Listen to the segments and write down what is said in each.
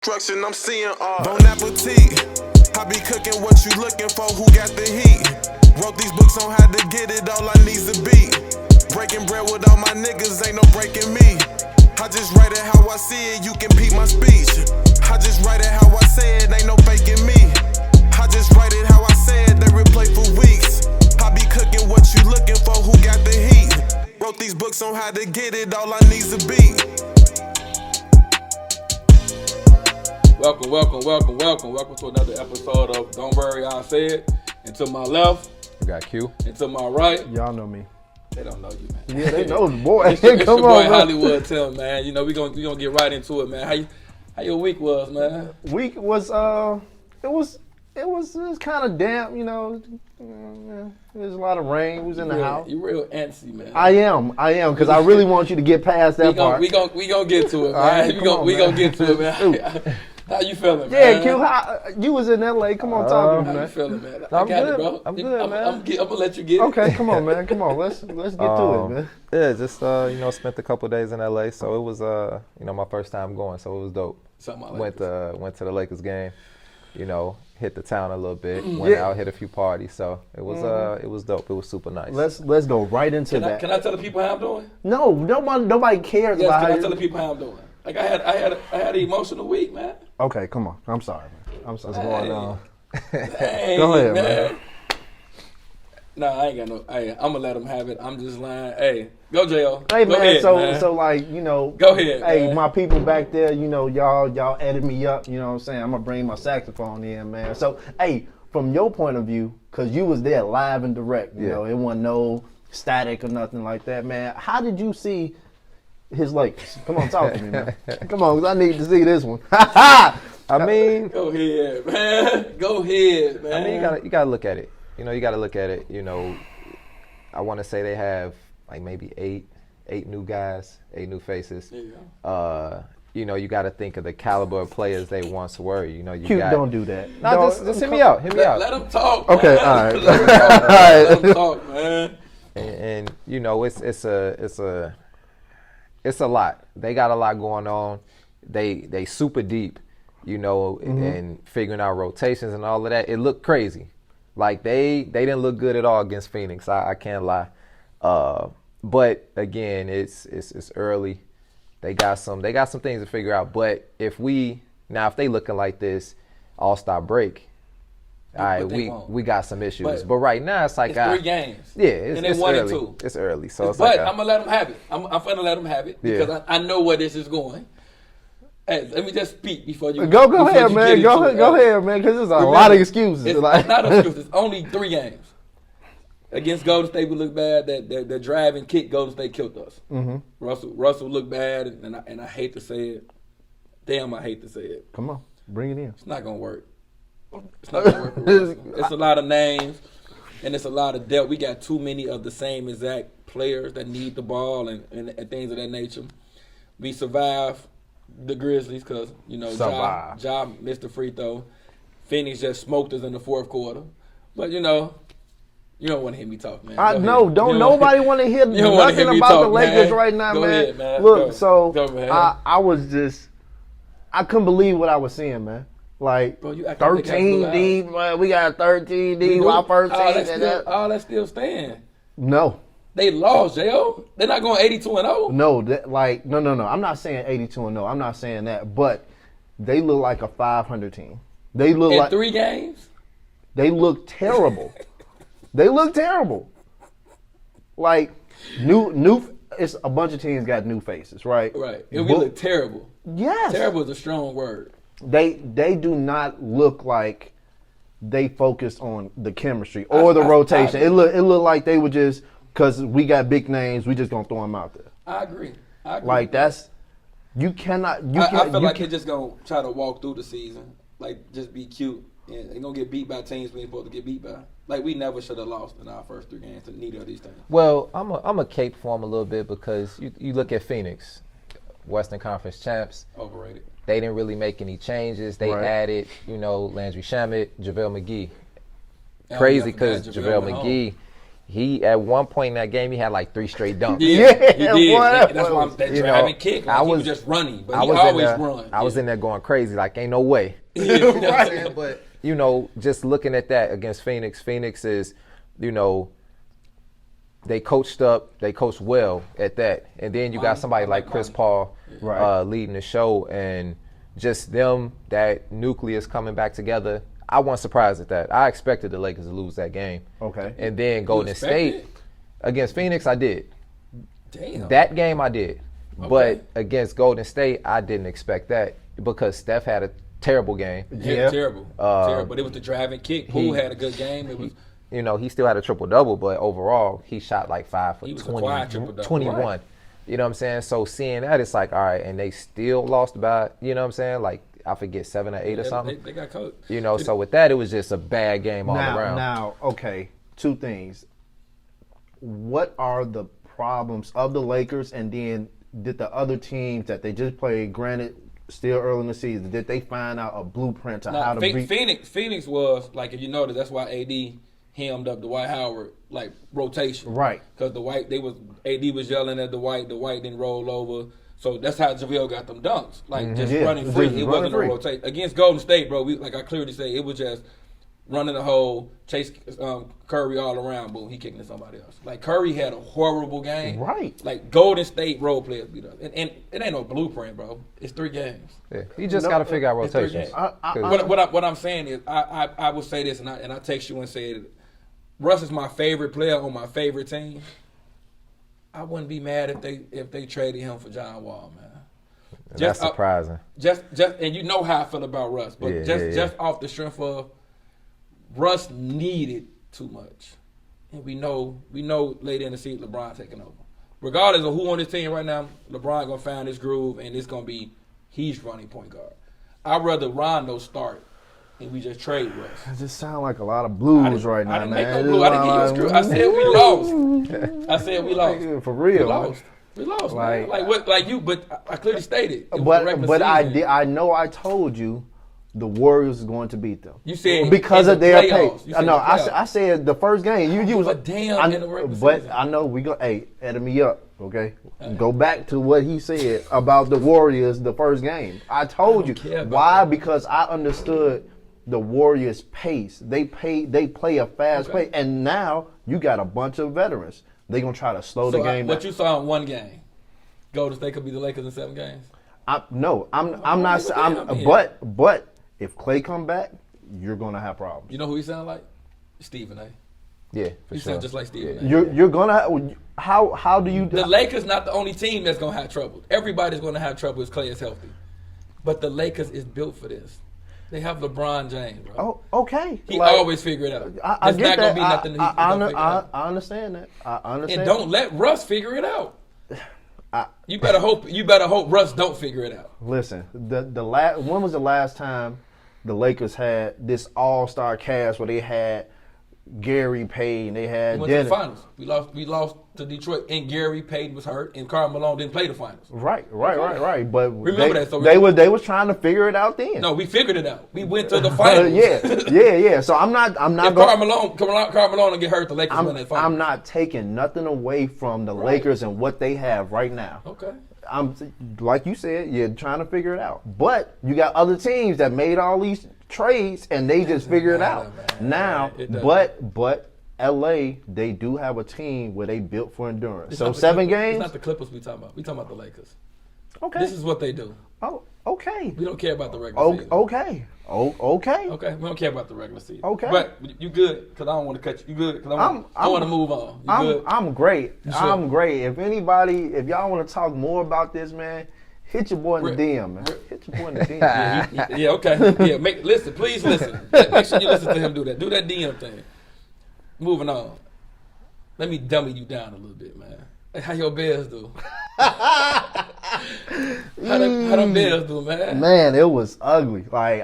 Construction, I'm seeing Bon appetit. I be cooking what you looking for, who got the heat? Wrote these books on how to get it, all I need's a beat. Breaking bread with all my niggas, ain't no breaking me. I just write it how I see it, you can peep my speech. I just write it how I say it, ain't no faking me. I just write it how I say it, they replay for weeks. I be cooking what you looking for, who got the heat? Wrote these books on how to get it, all I need's a beat. Welcome to another episode of Don't Worry, I Said. And to my left, we got Q. And to my right, y'all know me. They don't know you, man. Yeah, they know the boy. It's your Come boy on, Hollywood Tim, man. You know we gonna get right into it, man. How your week was, man? Week was it was kind of damp, you know. There's a lot of rain. We was in the house. You real antsy, man. I am, because I really want you to get past that part. We gonna get to it, man. We gonna get to it, man. How you feeling, man? Yeah, Q, you was in LA. Come on, talk to me, man. How you feeling, man? I'm got good, it, bro. I'm good, man. I'm gonna let you get it. Okay, come on, man. Come on, let's get to it, man. Yeah, just spent a couple of days in LA, so it was my first time going, so it was dope. Went to the Lakers game, hit the town a little bit, went out, hit a few parties, so it was dope. It was super nice. Let's go right into that. Can I tell the people how I'm doing? No, nobody cares about can I tell the people how I'm doing? Like I had an emotional week, man. Okay, come on. I'm sorry, man. I'm sorry. What's going on? Go ahead, man. No, I ain't got no. Hey, I'm gonna let them have it. I'm just lying. Hey, go J.O. Hey, go man. Ahead, So like, Go ahead. Hey, man. my people back there, y'all added me up. You know what I'm saying? I'm gonna bring my saxophone in, man. So, hey, from your point of view, cause you was there live and direct. You know, it wasn't no static or nothing like that, man. How did you see his Lakers? Come on, talk to me, man. Come on, 'cause I need to see this one. I mean, go ahead, man. Go ahead, man. I mean, you gotta look at it. You gotta look at it. I want to say they have like maybe eight new guys, 8 new faces. Yeah. You got to think of the caliber of players they once were. Don't do that. No, just hit me out. Let them talk. Okay, man. all right. Let them talk, man. And it's a lot. They got a lot going on. They super deep, and figuring out rotations and all of that. It looked crazy. Like they didn't look good at all against Phoenix. I can't lie. But again, it's early. They got some things to figure out. But if they looking like this, All-Star break, all right, we got some issues. But right now it's like it's 3 games. Yeah, it's early. 1 and 2. It's early, so but I'm gonna let them have it. I'm gonna let them have it because Yeah. I know where this is going. Hey, let me just speak before you Go ahead, man. Go ahead, man, because there's a lot of excuses. It's not excuses. It's only 3 games. Against Golden State, we look bad. That drive and kick, Golden State killed us. Mm-hmm. Russell looked bad, and I hate to say it. Damn, I hate to say it. Come on, bring it in. It's not gonna work. It's not gonna work for Russell. It's a lot of names, and it's a lot of depth. We got too many of the same exact players that need the ball and things of that nature. We survived the Grizzlies because Ja missed the free throw. Phoenix just smoked us in the 4th quarter. But you don't want to hear me talk, man. I know. Don't nobody want to hear nothing about the Lakers right now, man. Go ahead, man. Look, Go, I couldn't believe what I was seeing, man. Like, bro, 13 deep, man. We got 13 deep. Our first team. All that still stand. No. They lost, J.O. They're not going 82-0. No, no. I'm not saying 82-0. I'm not saying that. But they look like a 500 team. They look in like 3 games. They look terrible. They look terrible. Like new. It's a bunch of teams got new faces, right? Right. And we look terrible. Yes. Terrible is a strong word. They do not look like they focused on the chemistry or the rotation. It looked like they were just. Because we got big names, we just gonna throw them out there. I agree. Like you cannot. I feel like they're just gonna try to walk through the season, like just be cute, and they're gonna get beat by teams we're supposed to get beat by. Like we never should have lost in our first 3 games to neither of these teams. Well, I'm a cape for them a little bit because you look at Phoenix, Western Conference champs. Overrated. They didn't really make any changes. They added, Landry Shamet, JaVale McGee. Crazy because JaVale McGee. He at one point in that game, he had like 3 straight dunks. Yeah, he Yeah, did. boy, That's why I'm that you driving know, kick. I Like, he was was- just running, but I he was always in there, run. I was in there going crazy, like ain't no way. Yeah, You know what I'm saying? But you know, just looking at that against Phoenix, Phoenix is, you know, they coached up, they coached well at that, and then you got somebody like Chris Paul Right. leading the show, and just them, that nucleus coming back together. I wasn't surprised at that. I expected the Lakers to lose that game. Okay. And then Golden expect State it? against Phoenix, I did. Damn. That game I did. Okay. But against Golden State, I didn't expect that because Steph had a terrible game. Yeah. Terrible. Terrible. But it was the driving kick. Poole had a good game. It was. You know, he still had a triple-double, but overall, he shot like 5 for He was a 20, quiet triple-double. 21. Right. You know what I'm saying? So seeing that, it's like, all right, and they still lost by, you know what I'm saying? Like, I forget, 7 or 8 or something. They got coached. You know, so with that, it was just a bad game all Now, around. now, okay, 2 things. What are the problems of the Lakers, and then did the other teams that they just played, granted, still early in the season, did they find out a blueprint to how to beat? Phoenix was, like, if you notice, that's why AD hemmed up Dwight Howard, like, rotation. Right. Because AD was yelling at Dwight didn't roll over. So that's how JaVale got them dunks. Like, just Yeah, running free. just It running wasn't a free. rotation. Against Golden State, bro, like I clearly say, it was just running the hole, chase Curry all around, boom, he kicking to somebody else. Like, Curry had a horrible game. Right. Like, Golden State role players beat us. And it ain't no blueprint, bro. It's 3 games. Yeah, he just No, got to figure out it's 3 rotations. games. What I'm saying is, I will say this, and I text you and said, Russ is my favorite player on my favorite team. I wouldn't be mad if they traded him for John Wall, man. That's surprising. Just and you know how I feel about Russ, but Yeah, just off the strength of Russ needed too much, and we know later in the season LeBron taking over. Regardless of who on his team right now, LeBron gonna find his groove, and it's gonna be he's running point guard. I'd rather Rondo start, and we just trade Russ. It just sound like a lot of blues right now, I didn't man. make no blue. I didn't give you a screw. I said we lost. I said we lost. For real. We lost. We lost, Like- man. Like what? Like you, but I clearly stated. It was the regular But I season. did. I know I told you the Warriors is going to beat them. You said because in of the their playoffs. pace. You said No, in the playoffs. I said the first game. You was give a damn in the regular but season. I know we go. Hey, edit me up, okay? Go back to what he said about the Warriors the first game. I told you care about why that. because I understood the Warriors' pace. They play a fast Okay. pace, and now you got a bunch of veterans. They gonna try to slow the game what down. you saw in one game, Golden State could be the Lakers in 7 games. I'm not. look at him here. But if Clay come back, you're gonna have problems. You know who he sound like? Stephen A. Yeah, for He sure. sound just like Stephen A. You're gonna how do you The Lakers not the only team that's gonna have trouble. Everybody's gonna have trouble if Clay is healthy, but the Lakers is built for this. They have LeBron James, bro. Oh, okay. He Like, always figure it out. I It's get not that. gonna be nothing. He's gonna figure it out. I understand that. I understand. And don't let Russ figure it out. You better hope Russ don't figure it out. Listen. When was the last time the Lakers had this all-star cast where they had Gary Payton, they We had went to the Dennis. finals. We lost to Detroit, and Gary Payton was hurt, and Karl Malone didn't play the finals. Right. But Remember that, so they was trying to figure it out then. No, we figured it out. We went to the finals. yeah. So I'm not If going. Karl Malone will get hurt, the Lakers win that finals. I'm not taking nothing away from the Lakers and what they have right now. Okay. I'm like you said, you're trying to figure it out. But you got other teams that made all these trades and they just figure it out. man. Now, It doesn't. but LA, they do have a team where they built for endurance. It's So not the 7 Clippers. games. It's not the Clippers we talking about. We talking about the Lakers. Okay. This is what they do. Oh, okay. We don't care about the regular season. Okay. Okay. Okay, we don't care about the regular season. Okay. But you good? Because I don't want to cut you. You good? Because I want to move on. You good? I'm great. You sure? I'm great. If y'all want to talk more about this, man, hit your boy in the DM, man. Hit your boy in the DM. Yeah, okay. Yeah, listen, please listen. Make sure you listen to him do that. Do that DM thing. Moving on. Let me dummy you down a little bit, man. Hey, how your Bears do? how them Bears do, man? Man, it was ugly. Like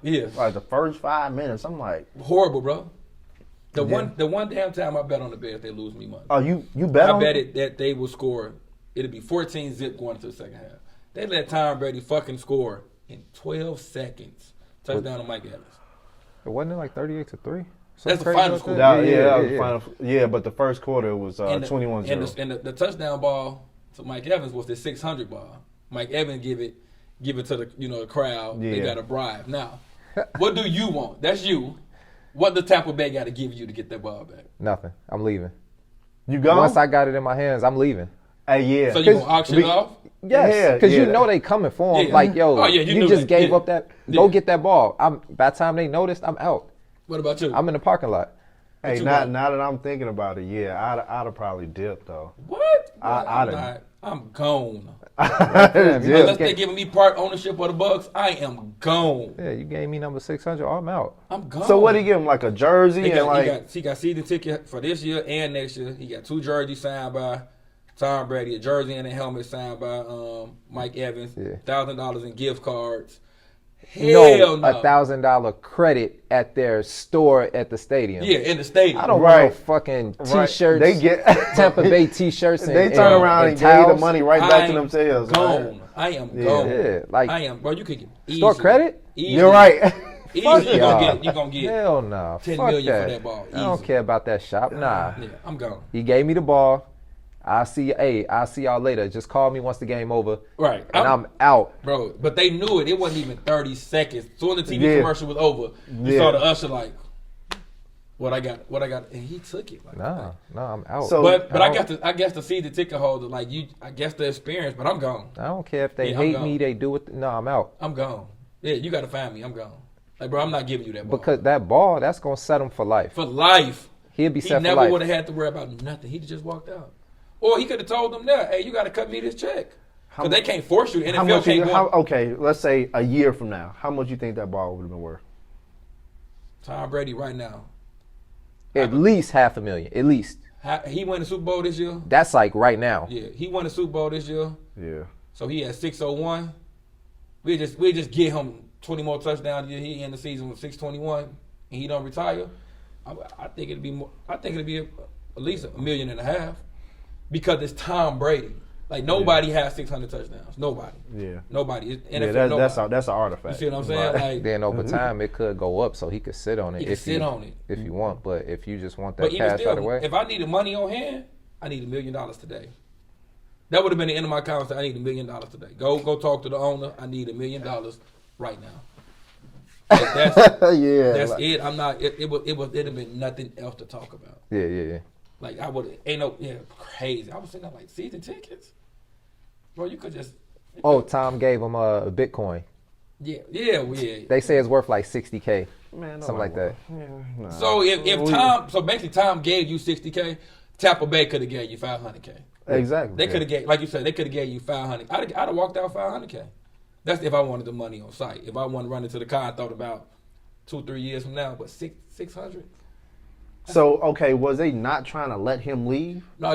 Yeah. like the first 5 minutes, I'm like, Horrible, bro. The one damn time I bet on the Bears, they lose me money. oh, you bet I on bet it that they will score. It'll be 14-zip going into the second half. They let Tom Brady fucking score in 12 seconds. Touchdown to Mike Evans. It wasn't it like 38-3? That's the final score. That was the final. Yeah, but the first quarter was 21-0. And the touchdown ball to Mike Evans was the 600 ball. Mike Evans give it to the crowd. Yeah. They got a bribe. Now, what do you want? That's you. What the Tampa Bay got to give you to get that ball back? Nothing. I'm leaving. You gone? Once I got it in my hands, I'm leaving. Hey, yeah. So you gonna auction it off? Yes, because you know they coming for him. Yeah. Like, yo, you just gave up that. Go get that ball. By the time they noticed, I'm out. What about you? I'm in the parking lot. Hey, now that I'm thinking about it, yeah, I'd have probably dipped though. What? I'm gone. Unless they giving me part ownership of the Bucks, I am gone. Yeah, you gave me number 600. I'm out. I'm gone. So what did he give him? Like a jersey? He got season ticket for this year and next year. He got 2 jerseys signed by Tom Brady, a jersey and a helmet signed by Mike Evans. $1,000 in gift cards. Hell no. $1,000 credit at their store at the stadium. Yeah, in the stadium. I don't want no fucking T-shirts. They get Tampa Bay T-shirts. They turn around and gave the money right back to themselves. Gone. I am gone. Yeah, like I am, bro. You could get store credit. Easily. You're right. Easily, you gonna get hell no. $10 Fuck million that. for that ball. I don't care about that shop. Nah. Yeah, I'm gone. He gave me the ball. I'll see y'all later. Just call me once the game over. Right. And I'm out. Bro, but they knew it. It wasn't even 30 seconds. Soon as the TV commercial was over, you saw the usher like, what I got, and he took it. Like, no, I'm out. So, but I guess to see the ticket holder, like I guess the experience, but I'm gone. I don't care if they hate me, they do it. No, I'm out. I'm gone. Yeah, you got to find me. I'm gone. Like, bro, I'm not giving you that ball. Because that ball, that's going to set him for life. For life. He'll be set for life. He never would have had to worry about nothing. He just walked out. Or he could have told them that, hey, you got to cut me this check. Because they can't force you. NFL can't go. Okay, let's say a year from now. How much you think that ball would have been worth? Tom Brady right now. At least $500,000. At least. He won the Super Bowl this year? That's like right now. Yeah, he won the Super Bowl this year. Yeah. So he had 601. We just get him 20 more touchdowns. He end the season with 621, and he don't retire. I think it'd be more. I think it'd be at least $1.5 million because it's Tom Brady. Like nobody has 600 touchdowns. Nobody. Yeah. Nobody. NFL, that's an artifact. You see what I'm saying? Right. Like, then over time it could go up, so he could sit on it. If you want. But if you just want that cash right away. If I needed money on hand, I need $1 million today. That would have been the end of my conversation. I need $1 million today. Go talk to the owner. I need $1 million right now. Like that's it. I'm not. It'd have been nothing else to talk about. Yeah. Like I would. Crazy. I was sitting there like season tickets. Bro, you could just. Tom gave him a Bitcoin. Yeah. They say it's worth like $60K. Man, something like that. Yeah, nah. So if Tom, so basically Tom gave you $60K, Tampa Bay could have gave you $500K. Exactly. They could have gave, like you said, they could have gave you $500. I'd have walked out $500K. That's if I wanted the money on site. If I wanted to run into the car, I thought about 2-3 years from now. But 600. So okay, was they not trying to let him leave? No,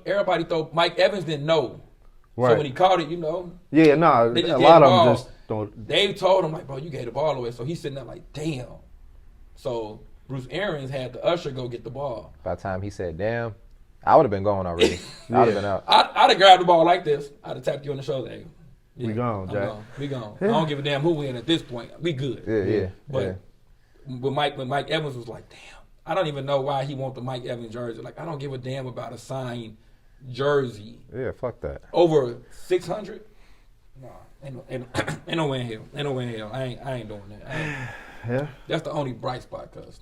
everybody thought Mike Evans didn't know. Right. So when he caught it, Yeah, no, a lot of them just don't. They told him like, bro, you gave the ball away. So he's sitting there like, damn. So Bruce Arians had the usher go get the ball. By the time he said, damn, I would have been going already. I would have been out. I'd have grabbed the ball like this. I'd have tapped you on the shoulder. Hey, we gone, Jack. We gone. I don't give a damn who we in at this point. We good. Yeah. But when Mike Evans was like, damn, I don't even know why he want the Mike Evans jersey. Like, I don't give a damn about a signed jersey. Yeah, fuck that. Over 600? No, ain't no way in hell. Ain't no way in hell. I ain't doing that. Yeah. That's the only bright spot, cause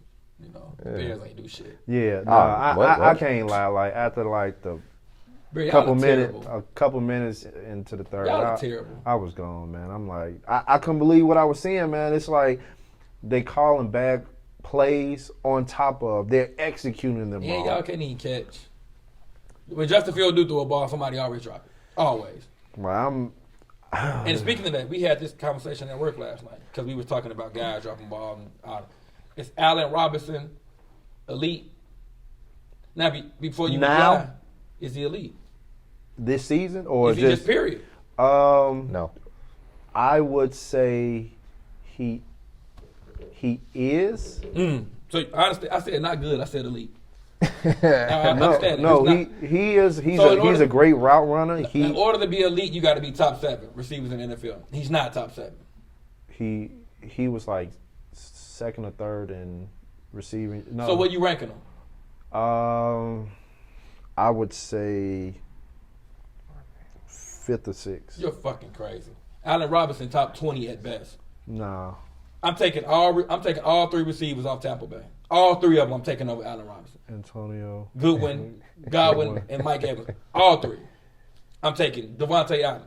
Bears ain't do shit. Yeah, no, I can't lie. Like after like the couple minutes into the third, I was gone, man. I'm like, I couldn't believe what I was seeing, man. It's like they calling back plays on top of they're executing them. Yeah, y'all can't even catch. When Justin Fields do throw a ball, somebody always drop it. Always. Well, and speaking of that, we had this conversation at work last night because we were talking about guys dropping balls. It's Allen Robinson, elite. Now, before you reply, is he elite? This season or is he just period? No. I would say he is. So honestly, I said not good. I said elite. He is. He's a great route runner. In order to be elite, you got to be top 7 receivers in the NFL. He's not top 7. He was like second or third in Receiving. No. So what you ranking them? I would say 5th or 6th. You're fucking crazy. Allen Robinson top 20 at best. Nah. I'm taking all 3 receivers off Tampa Bay. All 3 of them I'm taking over Allen Robinson. Antonio. Goodwin, Godwin, and Mike Evans. All 3. I'm taking Devontae Allen.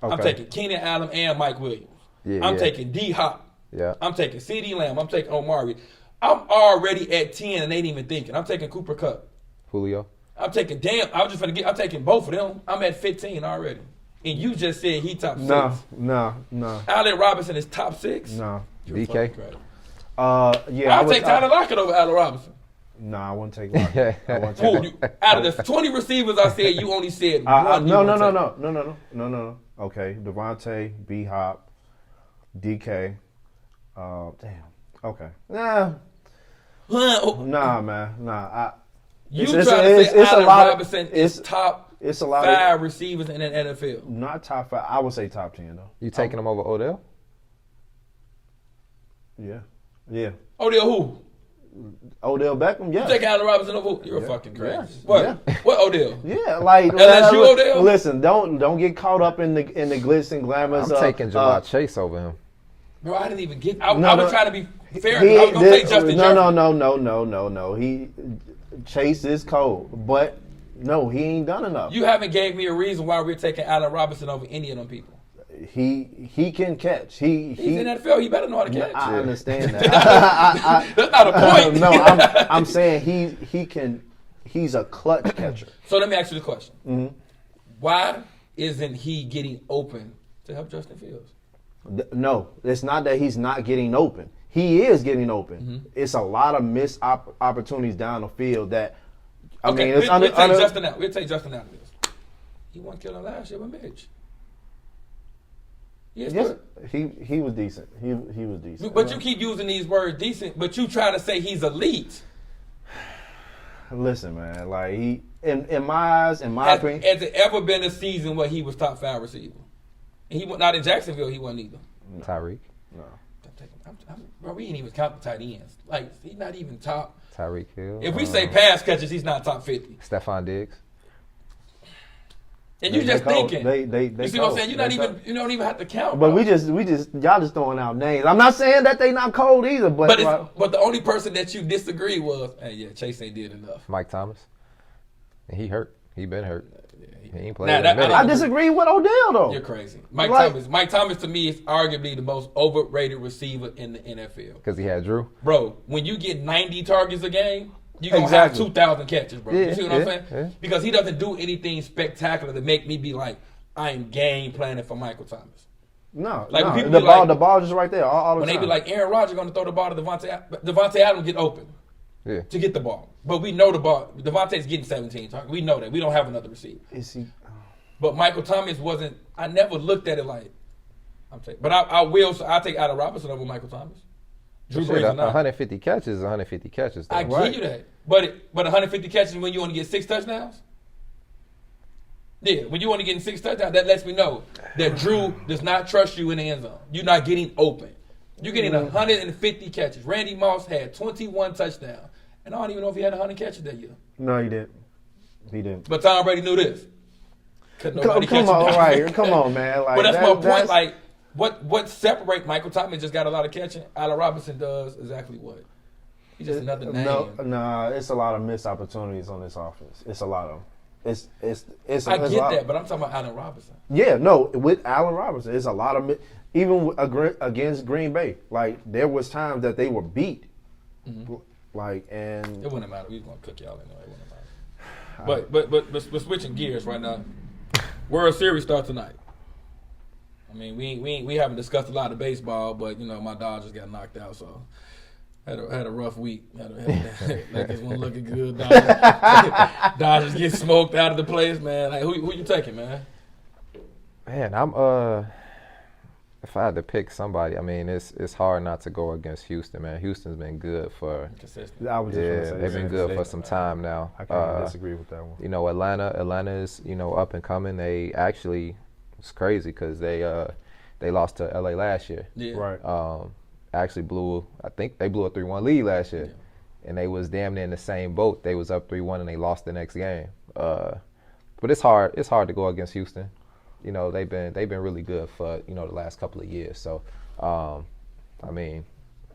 Okay. I'm taking Keenan Allen and Mike Williams. I'm taking D.Hop. Yeah. I'm taking CeeDee Lamb. I'm taking Omari. I'm already at 10 and they ain't even thinking. I'm taking Cooper Kupp. Julio. I'm taking I'm taking both of them. I'm at 15 already. And you just said he top 6. No. Allen Robinson is top 6? No. DK. Yeah. I'll take Tyler Lockett over Allen Robinson. Nah, I wouldn't take Lockett. Out of the 20 receivers I said, you only said one. No. Okay, Devontae, B-Hop, DK. Damn. Okay. Nah, man. Nah. You trying to say Allen Robinson is top It's a lot 5 receivers in the NFL. Not top 5. I would say top 10 though. You taking him over Odell? Yeah. Odell who? Odell Beckham. Yeah. You take Allen Robinson over? You're fucking crazy. Yes. What? Yeah. What Odell? Yeah, like LSU Odell? Listen, don't get caught up in the glitz and glamours. I'm taking Jamar Chase over him. Bro, I didn't even get. I was trying to be fair. I was gonna take Justin Jefferson. No. Chase is cold, but no, he ain't done enough. You haven't gave me a reason why we're taking Allen Robinson over any of them people. He can catch. He's in the NFL. He better know how to catch. I understand that. That's not a point. No, I'm saying he can. He's a clutch catcher. So let me ask you the question: Mm-hmm. Why isn't he getting open to help Justin Fields? No, it's not that he's not getting open. He is getting open. Mm-hmm. It's a lot of missed opportunities down the field that. I Okay, mean, it's we'll take Justin out. We'll take Justin out of this. He won killer last year with Mitch. Yes, he was decent. He was decent. But you keep using these words decent, but you try to say he's elite. Listen, man, like he in my eyes, in my opinion, has it ever been a season where he was top 5 receiver? And he not in Jacksonville. He wasn't either. No. Tyreek. No. Bro, we ain't even count the tight ends. Like he's not even top. Tyreek Hill. If we say pass catches, he's not top 50. Stephon Diggs. And you just thinking. They you see what I'm saying? You don't even have to count. But bro. we just y'all just throwing out names. I'm not saying that they not cold either, but but the only person that you disagree was, hey, yeah, Chase ain't did enough. Mike Thomas. And he hurt. He been hurt. He ain't played. I disagree with Odell though. You're crazy. Mike Thomas to me is arguably the most overrated receiver in the NFL. Because he had Drew. Bro, when you get 90 targets a game, you're going to have 2,000 catches, bro. You see what I'm saying? Yeah. Because he doesn't do anything spectacular to make me be like, I am game planning for Michael Thomas. No, like no. When people the ball just right there all the when time. When they be like, Aaron Rodgers going to throw the ball to Devontae Adams get open to get the ball. But we know the ball. Devontae's getting 17 targets. We know that. We don't have another receiver. Is he? But Michael Thomas wasn't. I never looked at it like. But I will. So I'll take Allen Robinson over Michael Thomas. Drew Brees 150 catches, 150 catches. Though. I give you that. But 150 catches when you only get 6 touchdowns. Yeah, when you only getting 6 touchdowns, that lets me know that Drew does not trust you in the end zone. You're not getting open. You're getting 150 catches. Randy Moss had 21 touchdowns, and I don't even know if he had 100 catches that year. No, he didn't. He didn't. But Tom Brady knew this. Come on, man. Like, but that's my point. Like, what separate Michael Thomas just got a lot of catching. Allen Robinson does exactly what? He's just another name. No, it's a lot of missed opportunities on this offense. It's a lot of them. It's I get that, but I'm talking about Allen Robinson. Yeah, no, with Allen Robinson, it's a lot of even against Green Bay. Like there was times that they were beat. Mm-hmm. Like and it wouldn't matter. We was gonna cook y'all anyway. It wouldn't matter. But switching gears right now. World Series start tonight. I mean, we haven't discussed a lot of baseball, but you know my Dodgers got knocked out, so had a rough week. Like this one looking good. Dodgers get smoked out of the place, man. Like who you taking, man? Man, I'm if I had to pick somebody, I mean it's hard not to go against Houston, man. Houston's been good for consistent. I was just gonna say they've been good for some time now. I can't disagree with that one. You know, Atlanta is up and coming. They actually it's crazy because they lost to LA last year. Yeah. Right. actually I think they blew a 3-1 lead last year. Yeah. And they was damn near in the same boat. They was up 3-1 and they lost the next game. But it's hard to go against Houston. You know, they've been really good for, you know, the last couple of years. So, I mean,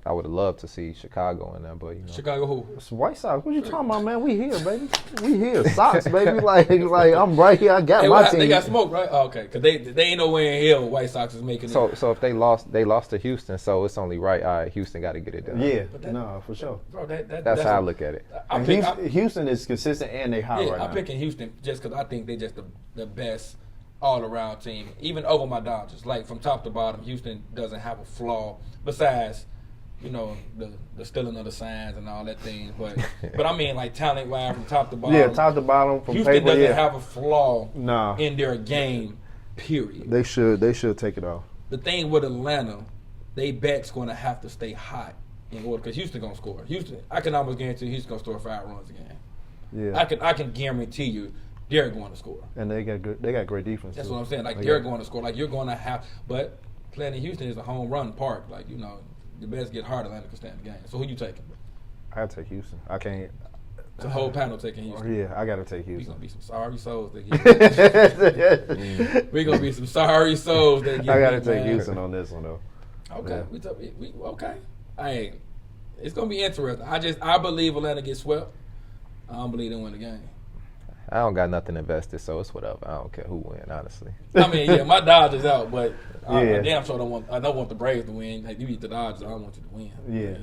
I would have loved to see Chicago in there, but, you know. Chicago who? It's White Sox. What you talking about, man? We here, baby. We here. Sox, baby. Like I'm right here. I got my team. They got smoked, right? Oh, okay, because they ain't nowhere in hell White Sox is making it. So if they lost to Houston, so it's only right. All right, Houston got to get it done. Yeah, no, for sure. Bro, that's how I look at it. Houston is consistent and they hot right now. I'm picking Houston just because I think they're just the best all-around team, even over my Dodgers. Like, from top to bottom, Houston doesn't have a flaw besides, you know, the stealing of the signs and all that thing. But I mean, like, talent-wise, from top to bottom. Yeah, top to bottom. From Houston paper, doesn't have a flaw nah. in their game, period. They should take it off. The thing with Atlanta, they bet's going to have to stay hot in order, because Houston going to score. I can almost guarantee Houston going to score 5 runs a game. Yeah. I can guarantee you they're going to score. And they got great defense. That's what I'm saying. Like, they're going to score. Like, you're going to have, but playing in Houston is a home run park. Like, you know, the best get hard, Atlanta can stand the game. So who you taking? I gotta take Houston. I can't. The whole panel taking Houston. Yeah, I gotta take Houston. We gonna be some sorry souls that get. We gonna be some sorry souls that get. I gotta take Houston on this one though. Okay, yeah. Okay. Hey, it's gonna be interesting. I believe Atlanta gets swept. I don't believe they win the game. I don't got nothing invested, so it's whatever. I don't care who wins, honestly. I mean, yeah, my Dodgers out, but I damn sure I don't want the Braves to win. Like, you beat the Dodgers, I don't want you to win. Yeah.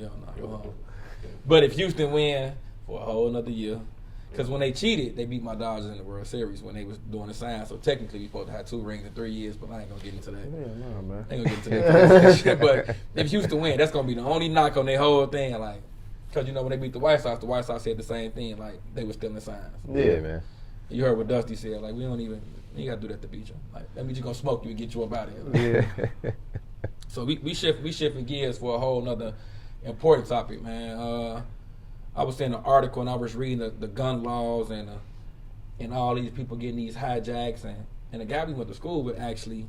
But if Houston win for a whole another year, because when they cheated, they beat my Dodgers in the World Series when they was doing the sign. So technically, we supposed to have 2 rings in 3 years, but I ain't gonna get into that. Yeah, no, man. I ain't gonna get into that. But if Houston win, that's gonna be the only knock on their whole thing. Like, because you know when they beat the White Sox said the same thing. Like, they were stealing signs. Yeah, man. You heard what Dusty said. Like, you gotta do that to beat you. Like, that means you gonna smoke you and get you up out of here. Yeah. So we shifting gears for a whole nother important topic, man. I was seeing an article and I was reading the gun laws and all these people getting these hijacks and the guy we went to school with actually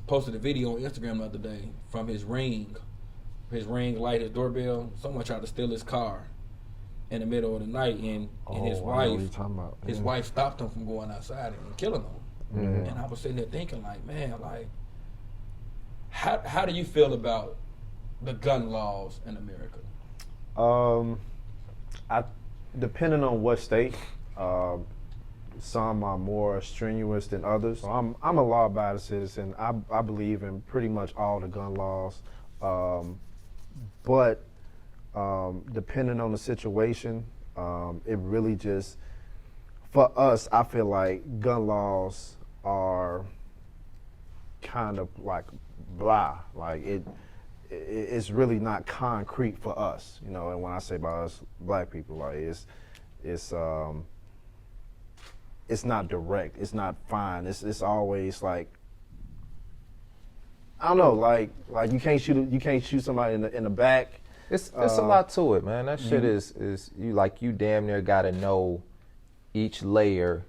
posted a video on Instagram the other day from his ring light, his doorbell. Someone tried to steal his car in the middle of the night, and his wife stopped him from going outside and killing him. Mm-hmm. And I was sitting there thinking, like, man, like, how do you feel about the gun laws in America? Depending on what state, some are more strenuous than others. So I'm a law-abiding citizen. I believe in pretty much all the gun laws, but depending on the situation, it really just, for us, I feel like gun laws are kind of like blah. Like it's really not concrete for us, you know. And when I say by us, black people, like it's not direct. It's not fine. It's always like, I don't know, like you can't shoot somebody in the back. It's a lot to it, man. That shit is you damn near gotta know each layer.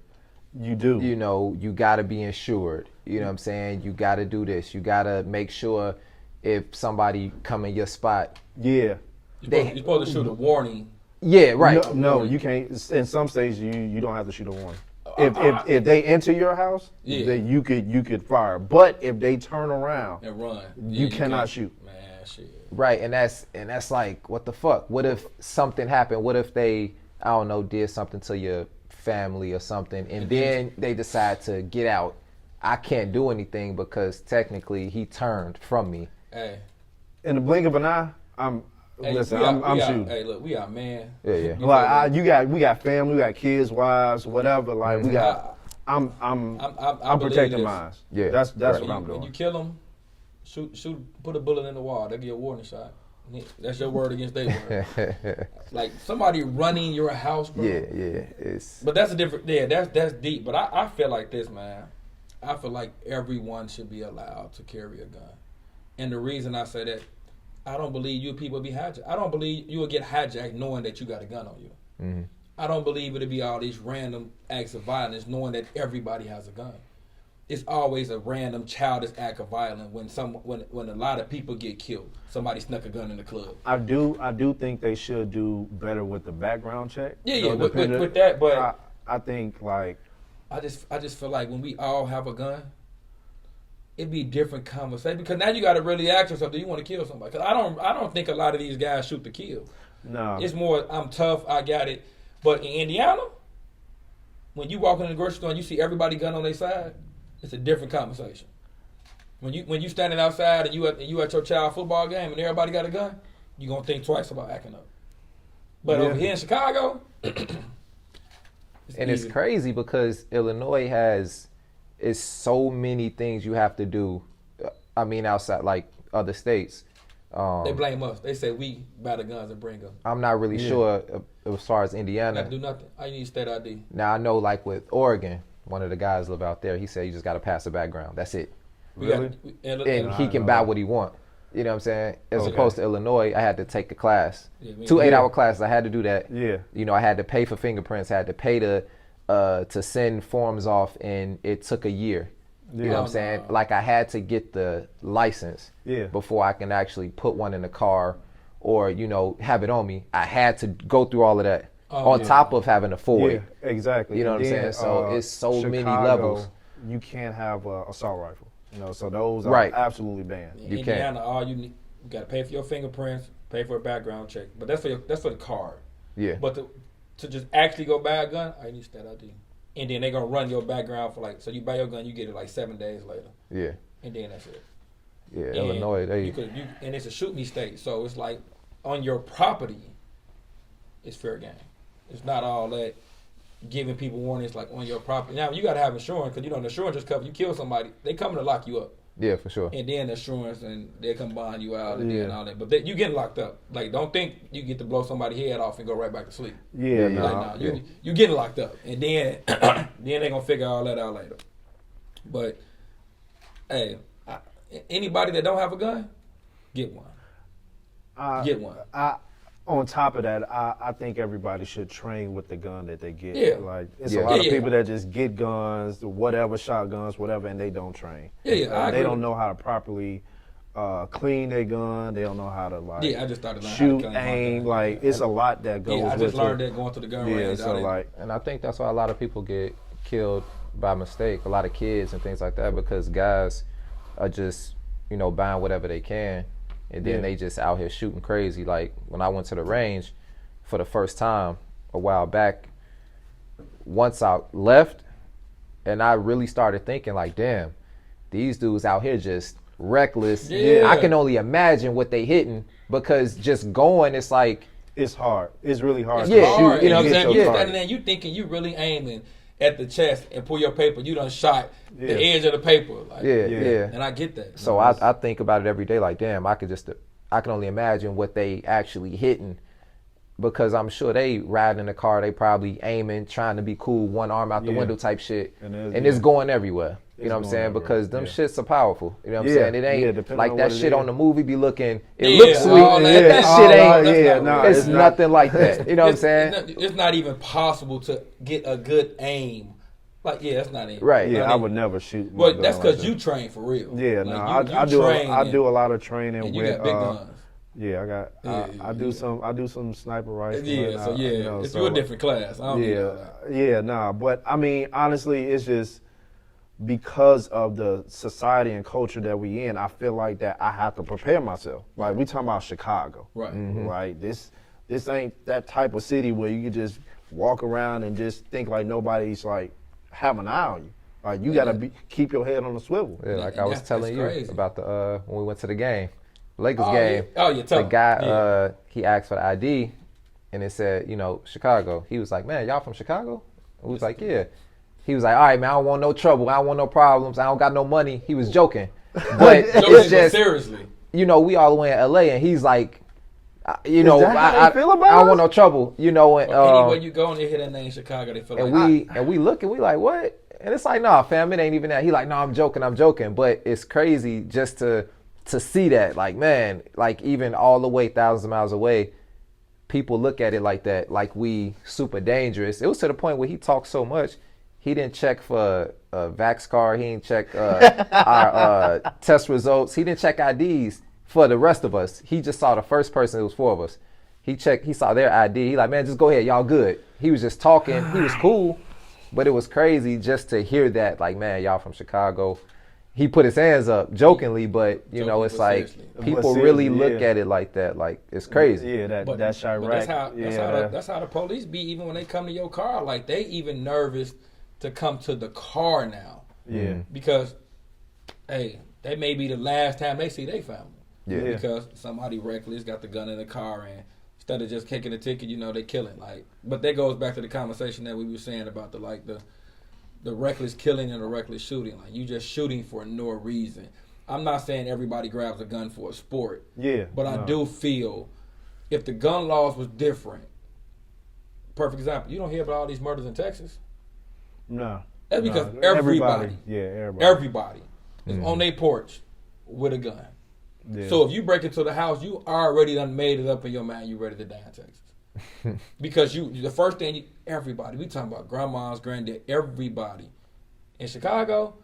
You do. You know, you gotta be insured. You know what I'm saying? You gotta do this. You gotta make sure if somebody come in your spot. Yeah. You're supposed to shoot a warning. Yeah, right. No, you can't. In some states, you don't have to shoot a warning. If they enter your house, then you could fire. But if they turn around and run, you cannot shoot. Man, shit. Right, and that's like, what the fuck? What if something happened? What if they, I don't know, did something to your family or something, and then they decide to get out? I can't do anything because technically he turned from me. Hey, in the blink of an eye, I'm shooting. Hey, look, we got man. Yeah. Like we got family, we got kids, wives, whatever. Like we got. I'm protecting mine. Yeah, that's what I'm doing. When you kill them, shoot, put a bullet in the wall. They get a warning shot. That's your word against their word. Like somebody running your house, bro. Yeah. But that's a different. Yeah, that's deep. But I feel like this, man. I feel like everyone should be allowed to carry a gun. And the reason I say that, I don't believe you people be hijacked. I don't believe you will get hijacked knowing that you got a gun on you. Mm-hmm. I don't believe it'll be all these random acts of violence knowing that everybody has a gun. it's always a random childish act of violence when a lot of people get killed. Somebody snuck a gun in the club. I do think they should do better with the background check. Yeah, with that, but I think like I just feel like when we all have a gun, it'd be different conversation because now you got to really ask yourself, do you want to kill somebody? Because I don't think a lot of these guys shoot to kill. No, it's more I'm tough, I got it. But in Indiana, when you walk in the grocery store and you see everybody gun on their side, it's a different conversation. When you standing outside and you at your child football game and everybody got a gun, you gonna think twice about acting up. But over here in Chicago, it's crazy because Illinois has so many things you have to do. I mean, outside like other states. They blame us. They say we buy the guns and bring them. I'm not really sure as far as Indiana. Not do nothing. I need state ID. Now I know, like with Oregon, one of the guys live out there. He said you just got to pass a background. That's it. Really? And he can buy what he want. You know what I'm saying? As opposed to Illinois, I had to take a class. Yeah, 2 8-hour classes. I had to do that. Yeah. You know, I had to pay for fingerprints. I had to pay to send forms off, and it took a year. You know what I'm saying? Like I had to get the license before I can actually put one in the car or, you know, have it on me. I had to go through all of that on top of having a Ford. Yeah, exactly. You know what I'm saying? So it's so many levels. You can't have an assault rifle. You know, so those are absolutely banned. In Indiana, all you need, you got to pay for your fingerprints, pay for a background check. But that's for the card. Yeah. But to just actually go buy a gun, I need state ID. And then they're going to run your background for so you buy your gun, you get it like 7 days later. Yeah. And then that's it. Yeah, and Illinois, and it's a shoot me state. So it's like on your property, it's fair game. It's not all that giving people warnings like on your property. Now, you got to have insurance because, you know, the insurance just covers you kill somebody. They coming to lock you up. Yeah, for sure. And then the insurance, and they come buying you out and then all that. But you getting locked up. Like, don't think you get to blow somebody's head off and go right back to sleep. Yeah, you getting locked up. And then then they going to figure all that out later. But, hey, anybody that don't have a gun, get one. Get one. On top of that, I think everybody should train with the gun that they get. Yeah. Like, it's a lot of people that just get guns, whatever, shotguns, whatever, and they don't train. Yeah, they don't know how to properly clean their gun. They don't know how to, I just started learning shoot, how to aim. Like, it's a lot that goes with it. I just learned that going to the gun range. And I think that's why a lot of people get killed by mistake, a lot of kids and things like that, because guys are just, you know, buying whatever they can. And then they just out here shooting crazy. Like when I went to the range for the first time a while back, once I left and I really started thinking like, damn, these dudes out here just reckless. Yeah. I can only imagine what they hitting because just going, it's like. It's hard. It's really hard. It's hard. You know what I'm saying? You standing there, you thinking you really aiming at the chest and pull your paper, you done shot the edge of the paper. Like, And I get that. So I think about it every day like, damn, I can only imagine what they actually hitting because I'm sure they riding in the car, they probably aiming, trying to be cool, one arm out the window type shit. And it's going everywhere. You know what I'm saying? Because them shits are powerful. You know what I'm saying? It ain't like that shit on the movie be looking, it looks sweet. That shit ain't, it's nothing like that. You know what I'm saying? It's not even possible to get a good aim. Like, that's not it. Right. Yeah, I would never shoot. But that's because you train for real. Yeah, like, I do a lot of training and you with got big guns. Yeah, I do some sniper rifles. It's a different class. But I mean, honestly, it's just because of the society and culture that we in, I feel like that I have to prepare myself. Like we talking about Chicago, right? Like this ain't that type of city where you can just walk around and just think like nobody's like having an eye on you. Like you gotta keep your head on the swivel. Yeah, like I was telling you about the when we went to the game. Lakers game. The guy he asked for the ID and it said, you know, Chicago. He was like, man, y'all from Chicago? We was like, yeah. He was like, all right, man, I don't want no trouble. I don't want no problems. I don't got no money. He was joking. But it's just, seriously. You know, we all the way in LA and he's like, you know, I don't want no trouble. You know, and, anywhere you go and you hear that name Chicago, they feel and we look and we like, what? And it's like, nah, fam, it ain't even that. He like, no, I'm joking. But it's crazy just to see that, like, man, like even all the way thousands of miles away, people look at it like that, like we super dangerous. It was to the point where he talked so much, He didn't check for a Vax card. He didn't check our test results. He didn't check IDs for the rest of us. He just saw the first person. It was 4 of us. He saw their ID. He like, man, just go ahead. Y'all good. He was just talking. He was cool. But it was crazy just to hear that, like, man, y'all from Chicago. He put his hands up jokingly, but, you know, it's like people really look at it like that. Like, it's crazy. Yeah, that's Chirac. That's how the police be, even when they come to your car. Like, they even nervous to come to the car now. Yeah. Because, hey, that may be the last time they see their family. Yeah. Because somebody reckless got the gun in the car, and instead of just kicking the ticket, you know, they killing. Like, but that goes back to the conversation that we were saying about the reckless killing and the reckless shooting. Like, you just shooting for no reason. I'm not saying everybody grabs a gun for a sport. Yeah. But I do feel if the gun laws was different, perfect example, you don't hear about all these murders in Texas. No. That's because everybody is on their porch with a gun. Yeah. So if you break into the house, you already done made it up in your mind you ready to die in Texas. Because the first thing, everybody, we talking about grandmas, granddad, everybody. In Chicago,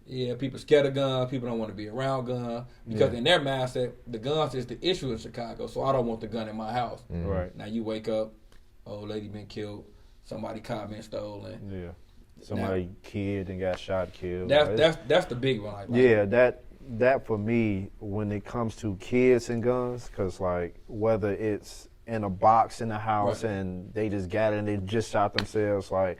yeah, people scared of guns, people don't want to be around guns. Because in their mindset, the guns is the issue in Chicago, so I don't want the gun in my house. Right. Now you wake up, old lady been killed, somebody car been stolen. Yeah. Somebody kid and got shot, killed. That's the big one. Yeah, that for me, when it comes to kids and guns, because like whether it's in a box in the house and they just got it and they just shot themselves, like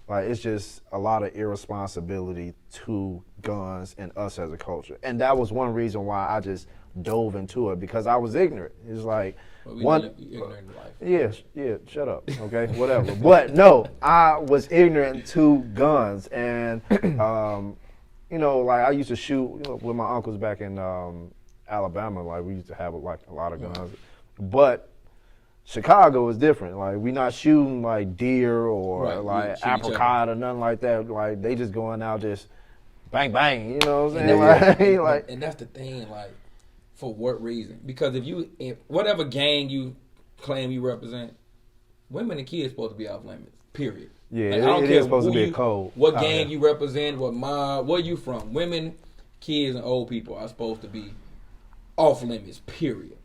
it's just a lot of irresponsibility to guns and us as a culture. And that was one reason why I just dove into it, because I was ignorant. It's like ignorant in life. Yeah, shut up, okay, whatever. But no, I was ignorant to guns, and you know, like I used to shoot with my uncles back in Alabama. Like we used to have like a lot of guns, but Chicago is different. Like we not shooting like deer or like apricot or nothing like that. Like they just going out just bang bang. You know what I'm saying? And that's the thing. Like, for what reason? Because if whatever gang you claim you represent, women and kids supposed to be off limits. Period. Yeah, like, I don't care is supposed to be a code. What gang you represent, what mob, where you from. Women, kids, and old people are supposed to be off limits, period.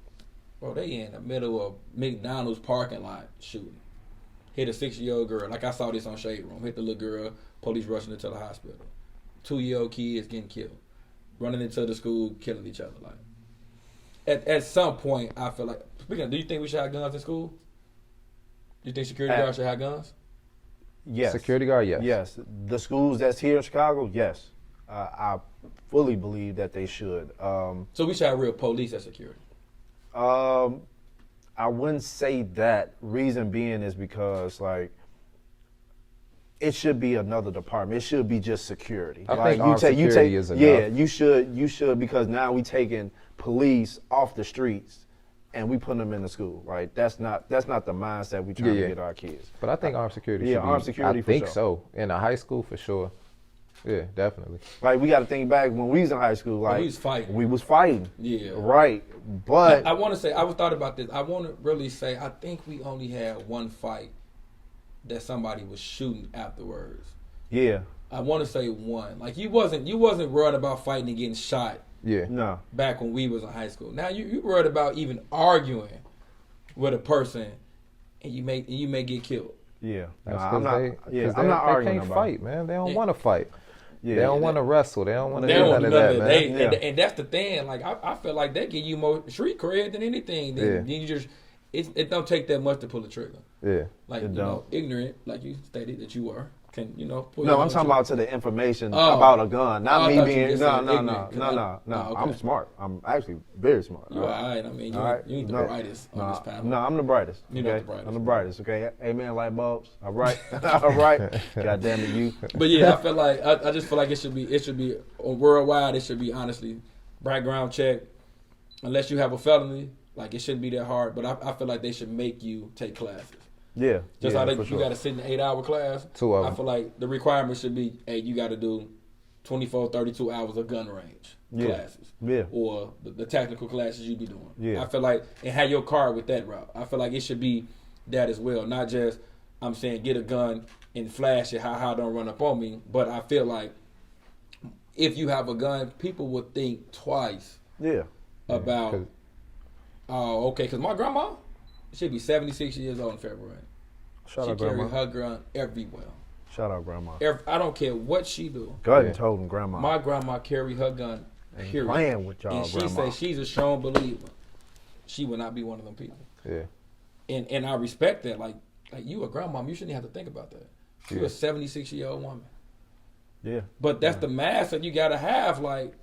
Bro, they in the middle of McDonald's parking lot shooting. Hit a 6-year-old girl. Like I saw this on Shade Room. Hit the little girl, police rushing her to the hospital. 2-year-old kids getting killed. Running into the school, killing each other. Like, at some point, I feel like, speaking of, do you think we should have guns in school? Do you think security guards should have guns? Yes. Security guard, yes. Yes. The schools that's here in Chicago, yes. I fully believe that they should. So we should have real police at security. I wouldn't say that. Reason being is because, like, it should be another department. It should be just security. I think security is enough. Yeah, you should, because now we taking police off the streets and we putting them in the school. Like that's not the mindset we trying to get our kids. But I think armed security should be. Armed security I for think sure. so. In a high school, for sure. Yeah, definitely. Like we got to think back when we was in high school. Like we was fighting. Yeah. Right. But I want to say, I was thought about this. I want to really say, I think we only had one fight that somebody was shooting afterwards. Yeah. I want to say one. Like you wasn't worried about fighting and getting shot. Yeah. No. Back when we was in high school. Now you worried about even arguing with a person, and you may get killed. Yeah. I'm not arguing. They can't fight, man. They don't want to fight. Yeah, they don't want to wrestle. They don't want to do none of that, man. And that's the thing. Like I feel like they give you more street cred than anything. Then you just it don't take that much to pull the trigger. Yeah. Like ignorant, like you stated that you were. Can pull I'm talking about to the information about a gun, not me being no. Okay. I'm smart. I'm actually very smart. You're all right. I mean, you ain't the brightest on this panel. No, I'm the brightest. You're not the brightest. I'm the brightest. Okay, amen. Light bulbs. All right, all right. God damn it, you. But yeah, I feel like I just feel like it should be worldwide. It should be honestly background check. Unless you have a felony, like it shouldn't be that hard. But I feel like they should make you take classes. Yeah. Just how you got to sit in an 8-hour class. 2 of them. I feel like the requirement should be, hey, you got to do 24, 32 hours of gun range classes. Yeah. Or the technical classes you be doing. Yeah. I feel like, and have your card with that route. I feel like it should be that as well. Not just, I'm saying get a gun and flash it, how don't run up on me. But I feel like if you have a gun, people would think twice about, oh, okay, because my grandma, she'd be 76 years old in February. Shout She out grandma. carry her gun everywhere. Shout out grandma. I don't care what she do. Go ahead and told him grandma. My grandma carry her gun, period. Playing with y'all, and she grandma. say she's a strong believer. She would not be one of them people. Yeah. And I respect that. Like you a grandmom, you shouldn't have to think about that. You're a 76-year-old woman. Yeah. But that's the mask that you gotta have. Like,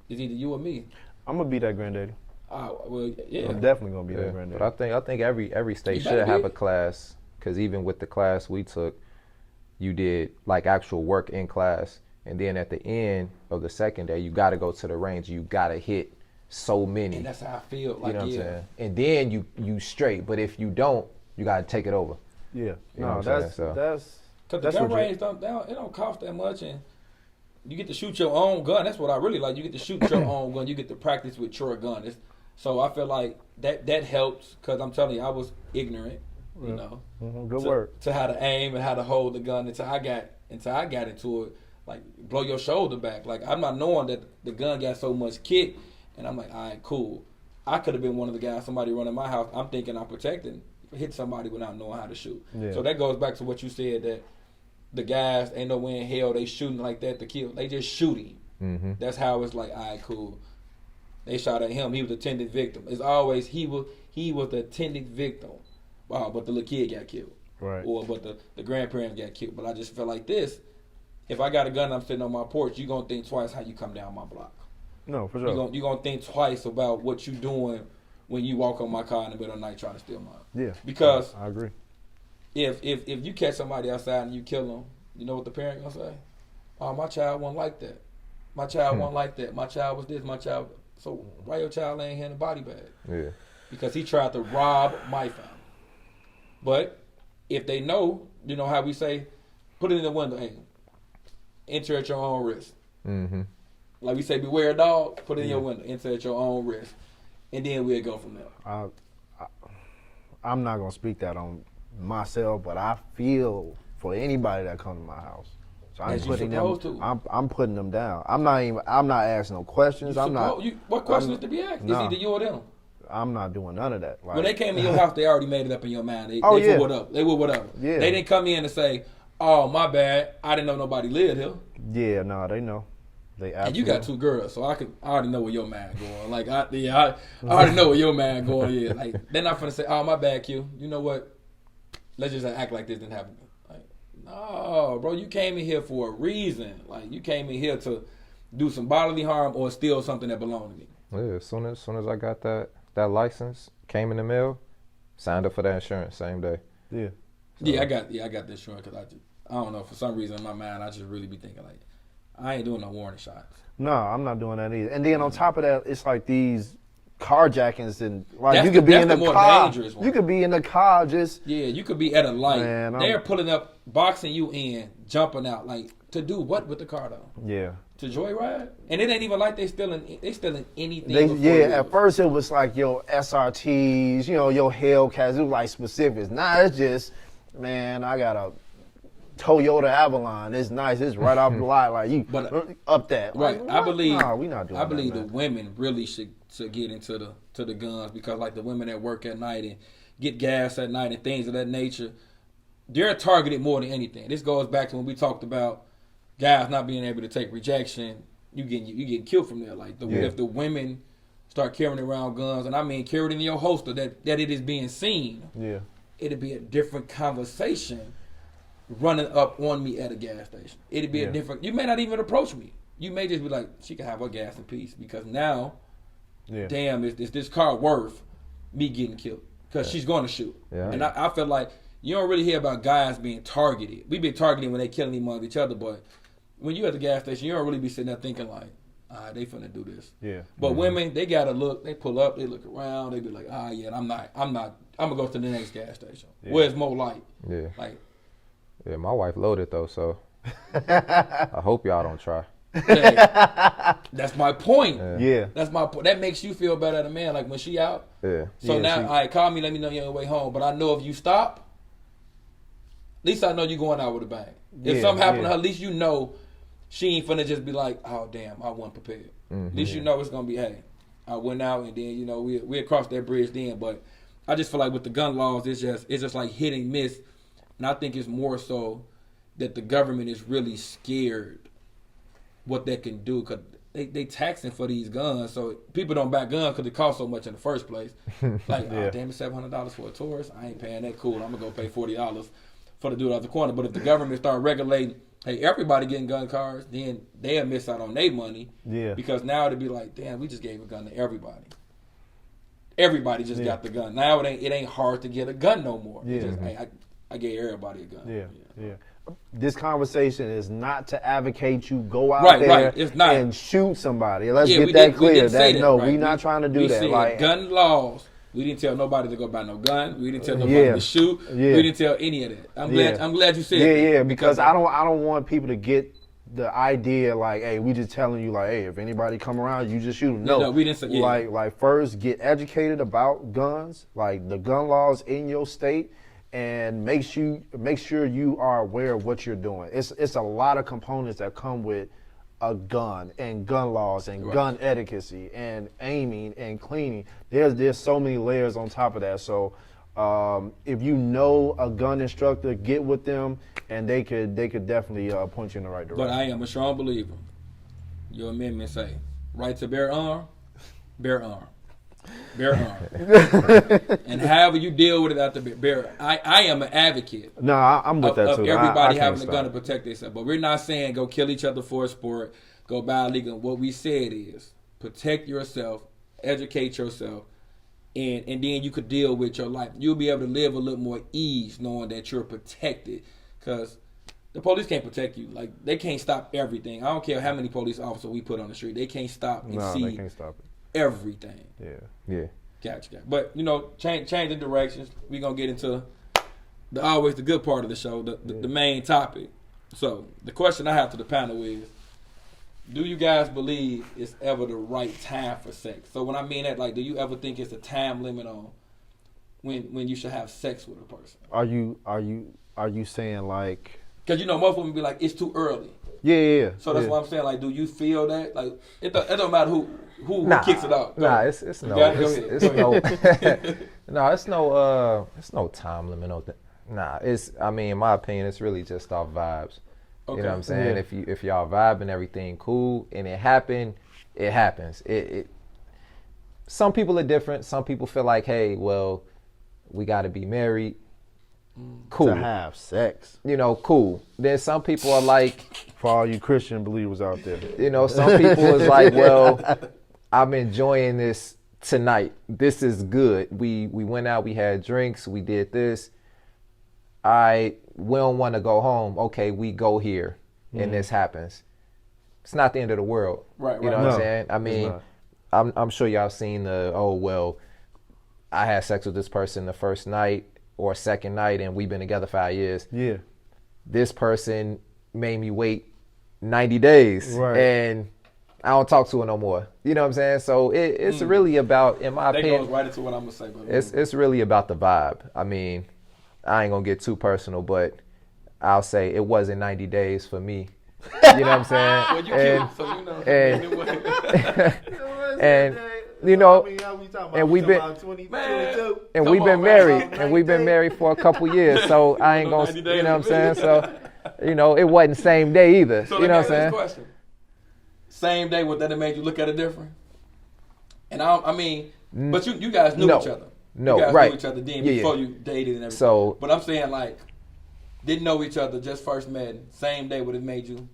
it's either you or me. I'm gonna be that granddaddy. Well, yeah. I'm definitely gonna be that granddaddy. But I think every state You should better have be. a class, because even with the class we took, you did like actual work in class, and then at the end of the second day, you got to go to the range. You got to hit so many. And that's how I feel. Like, you know what I'm saying? And then you straight. But if you don't, you got to take it over. Yeah. You know No, what I'm that's saying? Because the that's gun legit. range it don't cost that much, and you get to shoot your own gun. That's what I really like. You get to shoot your own gun. You get to practice with your gun. So I feel like that helps, because I'm telling you, I was ignorant, you know. Good work. To how to aim and how to hold the gun until I got into it. Like, blow your shoulder back. Like, I'm not knowing that the gun got so much kick, and I'm like, all right, cool. I could have been one of the guys, somebody running my house. I'm thinking I'm protecting, hit somebody without knowing how to shoot. Yeah. So that goes back to what you said, that the guys ain't no way in hell they shooting like that to kill. They just shooting. Mm-hmm. That's how it's like, all right, cool. They shot at him. He was the intended victim. It's always he was the intended victim. Wow, but the little kid got killed. Right. Or but the grandparents got killed. But I just feel like this. If I got a gun and I'm sitting on my porch, you're going to think twice how you come down my block. No, for sure. You're going to think twice about what you doing when you walk on my car in the middle of the night trying to steal mine. Yeah. Because I agree. if you catch somebody outside and you kill them, you know what the parent going to say? Oh, my child wasn't like that. My child wasn't like that. My child was this. My child. So why your child laying here in a body bag? Yeah. Because he tried to rob my family. But if they know, you know how we say, put it in the window. Hey, enter at your own risk. Mm-hmm. Like we say, beware a dog, put it in your window, enter at your own risk. And then we'll go from there. I'm not gonna speak that on myself, but I feel for anybody that comes to my house. So I'm As you putting supposed them. to. I'm putting them down. I'm not asking no questions. What question is to be asked? Nah. It's either you or them. I'm not doing none of that. Like, When they came in your house, they already made it up in your mind. They yeah. would what up. They would whatever. Yeah. They didn't come in and say, "Oh, my bad. I didn't know nobody lived here." Yeah, no, they know. They absolutely. And you got two girls, so I already know where your mind going. Like I already know where your mind going is. Like they're not finna say, "Oh, my bad, Q. You know what? Let's just act like this didn't happen." Like, no, bro, you came in here for a reason. Like you came in here to do some bodily harm or steal something that belonged to me. Yeah. As soon as I got that license, came in the mail, signed up for that insurance same day. Yeah. So, I got the insurance because I don't know, for some reason in my mind I just really be thinking like, I ain't doing no warning shots. No, I'm not doing that either. And then on top of that, it's like these carjackings and like That's you could be in the more car. dangerous one. You could be in the car just. Yeah, you could be at a light. Man, they're pulling up, boxing you in, jumping out. Like, to do what with the car though? Yeah. To joyride? And it ain't even like they stealing anything. At first it was like your SRTs, your Hellcats. It was like specifics. Nah, it's just, man, I got a Toyota Avalon. It's nice. It's right off the lot. Like you, up that. Right. Like, I believe. Nah, we not doing I believe that, the man. women really should get into the guns, because like the women that work at night and get gas at night and things of that nature, they're targeted more than anything. This goes back to when we talked about guys not being able to take rejection. You getting killed from there. Like if the women start carrying around guns, and I mean carry it in your holster, that it is being seen. Yeah. It'd be a different conversation running up on me at a gas station. It'd be a different. You may not even approach me. You may just be like, she can have her gas in peace, because now, damn, is this car worth me getting killed? Because she's going to shoot. Yeah. And I feel like you don't really hear about guys being targeted. We been targeted when they killing among each other, but when you at the gas station, you don't really be sitting there thinking like, they finna do this. Yeah. But women, they gotta look. They pull up. They look around. They be like, yeah, I'm not. I'm gonna go to the next gas station. Where it's more light. Yeah. Like. Yeah, my wife loaded though, so I hope y'all don't try. Hey, that's my point. Yeah. That's my point. That makes you feel better as a man. Like when she out. Yeah. So Yeah, now, all right, call me. Let me know you're on your way home. But I know if you stop, least I know you going out with a bang. If something happened to her, at least you know she ain't finna just be like, oh damn, I wasn't prepared. At least you know it's gonna be, hey, I went out and then you know we crossed that bridge then. But I just feel like with the gun laws, it's just like hit and miss, and I think it's more so that the government is really scared what they can do because they taxing for these guns, so people don't buy guns because it costs so much in the first place. Like, oh damn, it's $700 for a Taurus. I ain't paying that. Cool, I'm gonna go pay $40 for the dude out the corner. But if the government start regulating, hey, everybody getting gun cards, then they'll miss out on their money. Yeah. Because now it'd be like, damn, we just gave a gun to everybody. Everybody just got the gun. Now it ain't hard to get a gun no more. Yeah. Just, hey, I gave everybody a gun. Yeah. This conversation is not to advocate you go out there It's not. and shoot somebody. Let's get that clear. We're not trying to do that. We said gun laws. We didn't tell nobody to go buy no gun. We didn't tell nobody to shoot. We didn't tell any of that. I'm glad you said that. Yeah, because I don't want people to get the idea like, hey, we just telling you like, hey, if anybody come around, you just shoot them. No, we didn't say like first get educated about guns, like the gun laws in your state. And make sure you are aware of what you're doing. It's a lot of components that come with a gun and gun laws and gun etiquette and aiming and cleaning. There's so many layers on top of that. So if you know a gun instructor, get with them, and they could definitely point you in the right direction. But I am a strong believer. Your amendment say right to bear arm, bear arm. Bear arm. And however you deal with it after bear, I am an advocate. No, I'm with that too. Of everybody having a gun to protect themselves. But we're not saying go kill each other for a sport, go buy a legal. What we said is protect yourself, educate yourself, and then you could deal with your life. You'll be able to live a little more ease knowing that you're protected. Because the police can't protect you. Like, they can't stop everything. I don't care how many police officers we put on the street. They can't stop and see. They can't stop it. Everything. Yeah. Gotcha. But changing directions. We're gonna get into the good part of the show, the main topic. So the question I have to the panel is, do you guys believe it's ever the right time for sex? So when I mean that, like, do you ever think it's a time limit on when you should have sex with a person? Are you saying like? Because most women be like, it's too early. Yeah. So that's what I'm saying. Like, do you feel that? Like, it don't matter who kicks it out. It's no time limit on that. In my opinion, it's really just our vibes. Okay. You know what I'm saying? Yeah. If y'all vibe and everything cool and it happens. Some people are different. Some people feel like, hey, well, we got to be married. Cool. To have sex. Cool. Then some people are like, for all you Christian believers out there, some people is like, well, I'm enjoying this tonight. This is good. We went out, we had drinks, we did this. We don't want to go home. Okay, we go here, and this happens. It's not the end of the world. Right. You know what I'm saying? I mean, I'm sure y'all seen I had sex with this person the first night or second night, and we've been together 5 years. Yeah. This person made me wait 90 days, and I don't talk to her no more. You know what I'm saying? So it's really about, in my opinion, that goes right into what I'm gonna say. It's really about the vibe. I mean, I ain't gonna get too personal, but I'll say it wasn't 90 days for me. You know what I'm saying? Well, you kidding, so you know. And we've been married for a couple years, so I ain't gonna, you know what I'm saying? So, it wasn't same day either. So you know what I'm saying? Question. Same day, would that have made you look at it different? And but you guys knew each other. No, you guys right. knew each other then before you dated and everything. So, but I'm saying, like, didn't know each other, just first met, same day would have made you.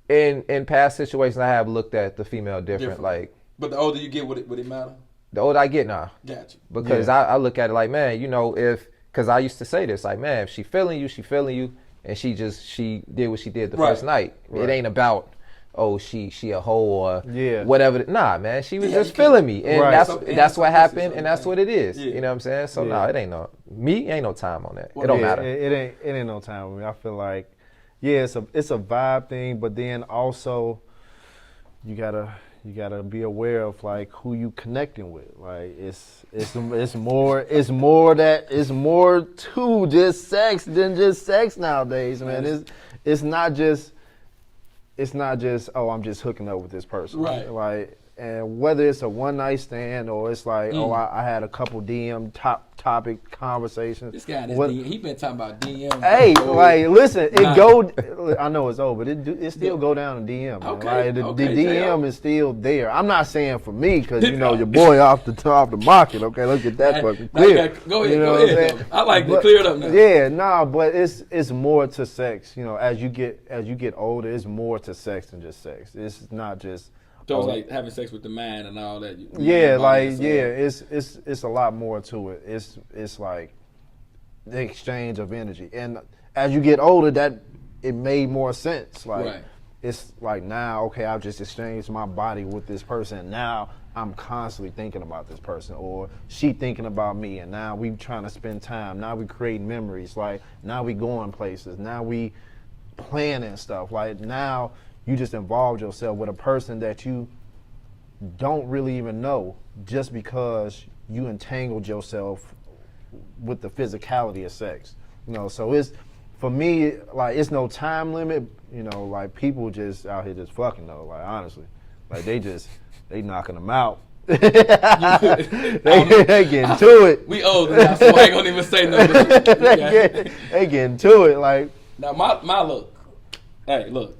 In past situations, I have looked at the female different. Like, but the older you get, would it matter? The older I get now. Gotcha. Because I look at it like, man, because I used to say this, like, man, if she feeling you, and she did what she did the first night. Right. It ain't about, she a hoe or whatever. Nah, man, she was just feeling me, and that's what happened, and that's what it is. You know what I'm saying? So no, it ain't ain't no time on that. It don't matter. It ain't no time with me. I feel like, it's a vibe thing, but then also you gotta you gotta be aware of like who you connecting with. Like it's more to just sex than just sex nowadays, man. It's not just oh, I'm just hooking up with this person. Right. Like, and whether it's a one night stand or it's like, oh, I had a couple DM topic conversations. This guy, he been talking about DM. Hey, like, listen, I know it's over, but it still go down in DM. Okay, Like, the okay, DM is still there. I'm not saying for me, because, you know, your boy off the market, okay? Let's get that fucking clear. Go ahead, you know go ahead. I like to clear it up now. Yeah, but it's more to sex. You know, as you get older, it's more to sex than just sex. It's not just... So it's like having sex with the man and all that. It's a lot more to it. It's like the exchange of energy, and as you get older, that it made more sense. Like it's like now, okay, I've just exchanged my body with this person. Now I'm constantly thinking about this person, or she thinking about me, and now we trying to spend time. Now we create memories. Like now we going places. Now we planning stuff. Like now. You just involved yourself with a person that you don't really even know just because you entangled yourself with the physicality of sex. You know, so it's, for me, like, it's no time limit. You know, like, people just out here just fucking though, like, honestly. Like, they knocking them out. they getting to it. We old now, so I ain't gonna even say nothing. They getting to it, like. Now, my look. Hey, look.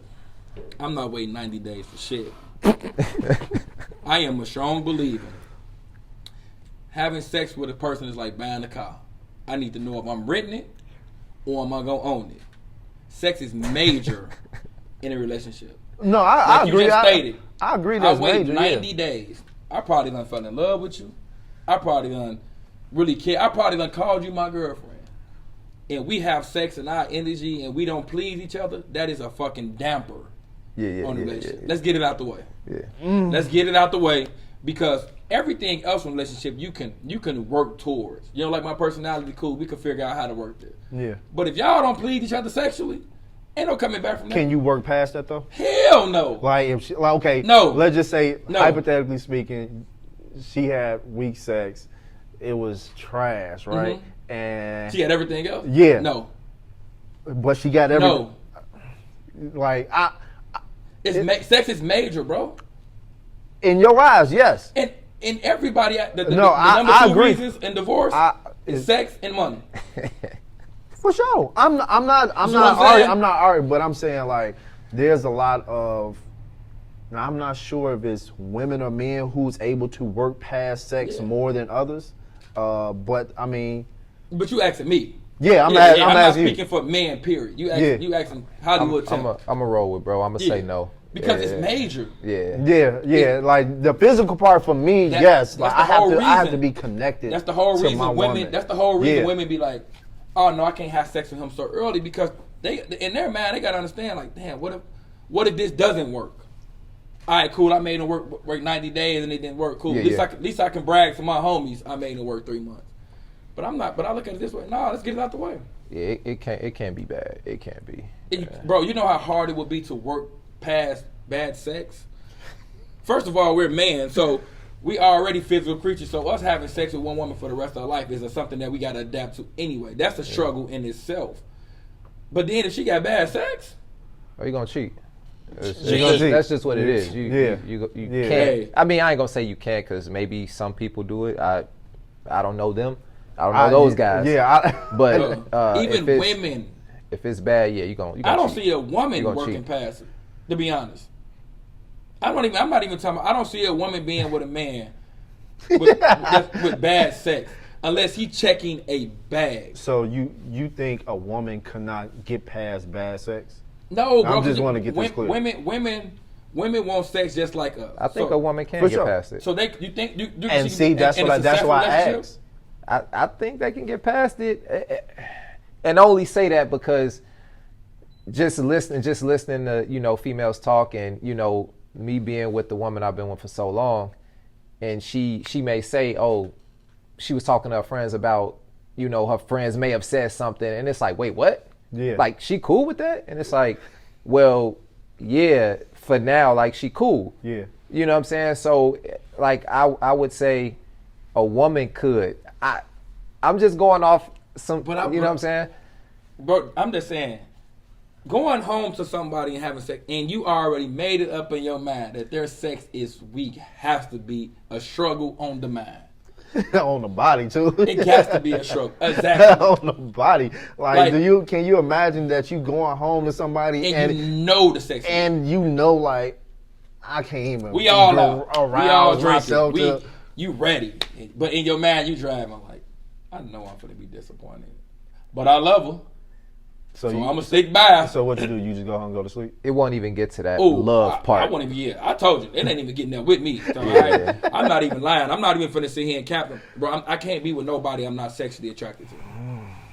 I'm not waiting 90 days for shit. I am a strong believer. Having sex with a person is like buying a car. I need to know if I'm renting it or am I going to own it. Sex is major in a relationship. No, I agree. You just stated. I agree that's major. I wait 90 days. I probably done fell in love with you. I probably done really care. I probably done called you my girlfriend. And we have sex and our energy and we don't please each other. That is a fucking damper. On the relationship. Let's get it out the way. Let's get it out the way, because everything else in a relationship you can work towards. You know, like my personality, cool. We can figure out how to work this. Yeah. But if y'all don't please each other sexually, ain't no coming back from that. Can you work past that though? Hell no. Like if okay. No. Let's just say hypothetically speaking, she had weak sex. It was trash, right? Mm-hmm. And she had everything else. Yeah. No. But she got everything. No. Like sex is major, bro. In your eyes, yes. And in everybody, the number I two agree. reasons in divorce is sex and money. For sure. I'm not arguing, but I'm saying like there's a lot of. Now I'm not sure if it's women or men who's able to work past sex more than others. But I mean. But you asking me. Yeah, I'm not asking you. Speaking for men, period. You asking Hollywood. I'm a roll with, bro. I'm gonna say no. Because it's major. Yeah. Like the physical part for me, yes. Like I have to be connected. That's the whole reason women. Woman. That's the whole reason women be like, oh no, I can't have sex with him so early, because they in their mind they gotta understand, like, damn, what if this doesn't work? All right, cool. I made it work 90 days and it didn't work. Cool. At least I can brag to my homies. I made it work 3 months. But I'm not. But I look at it this way. No, let's get it out the way. Yeah, it can be bad. It can be. Bro, you know how hard it would be to work past bad sex? First of all, we're men, so we already physical creatures. So us having sex with one woman for the rest of our life is something that we got to adapt to anyway. That's a struggle in itself. But then if she got bad sex, you gonna cheat. That's just what it is. You can't. I mean, I ain't gonna say you can't, because maybe some people do it. I don't know them. I don't know those guys. But even women, if it's bad, you gonna I don't cheat. See a woman working past it. To be honest, I'm not even talking. I don't see a woman being with a man with bad sex unless he checking a bag. So you think a woman cannot get past bad sex? No, bro. I just want to get this clear. Women want sex just like us. I think a woman can get past it. So you think you and see that's why I asked. I think they can get past it, and only say that because just listening to females talk, and me being with the woman I've been with for so long, and she may say, oh, she was talking to her friends about her friends may have said something, and it's like, wait, what? Yeah, like she cool with that, and it's like, well, yeah, for now, like she cool. Yeah, You know what I'm saying? So, like, I would say a woman could. I'm just going off some, you know what I'm saying? Bro, I'm just saying, going home to somebody and having sex, and you already made it up in your mind that their sex is weak, has to be a struggle on the mind. On the body too. It has to be a struggle. Exactly. On the body. Like, can you imagine that you going home to somebody and you know the sex, and you know, like, I can't even. We all arouse myself. You ready, but in your mind you driving like, I know I'm gonna be disappointed, but I love her. So I'm gonna stick by. So what you do? You just go home and go to sleep? It won't even get to that love part. I won't even. Yeah, I told you, it ain't even getting there with me. So I'm not even lying. I'm not even finna sit here and cap them, bro. I can't be with nobody I'm not sexually attracted to.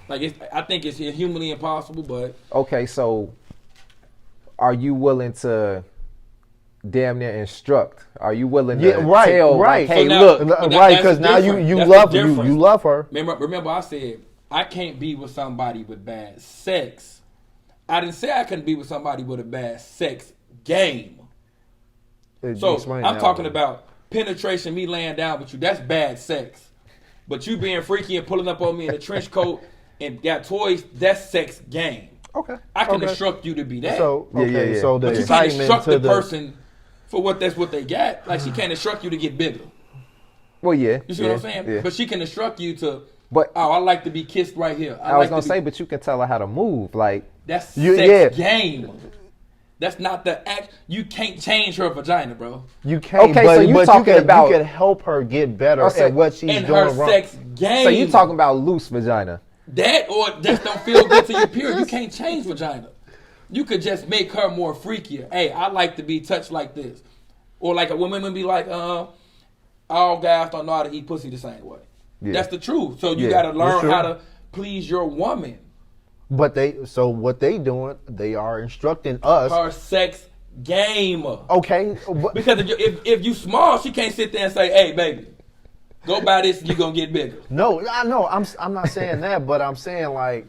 Like, I think it's humanly impossible. But okay, so are you willing to damn near instruct? Are you willing to tell? Like, hey, so now, look, right? Because now you love her. Remember, I said I can't be with somebody with bad sex. I didn't say I couldn't be with somebody with a bad sex game. So I'm talking about penetration, me laying down with you. That's bad sex. But you being freaky and pulling up on me in a trench coat and got toys, that's sex game. Okay. I can instruct you to be that. So so the but you can't instruct the person for what they got. Like, she can't instruct you to get bigger. Well, yeah. You see what I'm saying? Yeah. But she can instruct you to. But I like to be kissed right here. I was gonna say, but you can tell her how to move. Like, that's sex game. That's not the act. You can't change her vagina, bro. You can't. Okay, so you talking about you can help her get better at what she's doing her wrong. Sex game. So you talking about loose vagina? That or just don't feel good to your period. You can't change vagina. You could just make her more freakier. Hey, I like to be touched like this, or like a woman would be like, all guys don't know how to eat pussy the same way. Yeah. That's the truth. So you got to learn how to please your woman. But what they doing? They are instructing us. Her sex game. Okay. Because if you small, she can't sit there and say, "Hey, baby, go buy this and you're gonna get bigger." No, I know. I'm not saying that, but I'm saying, like,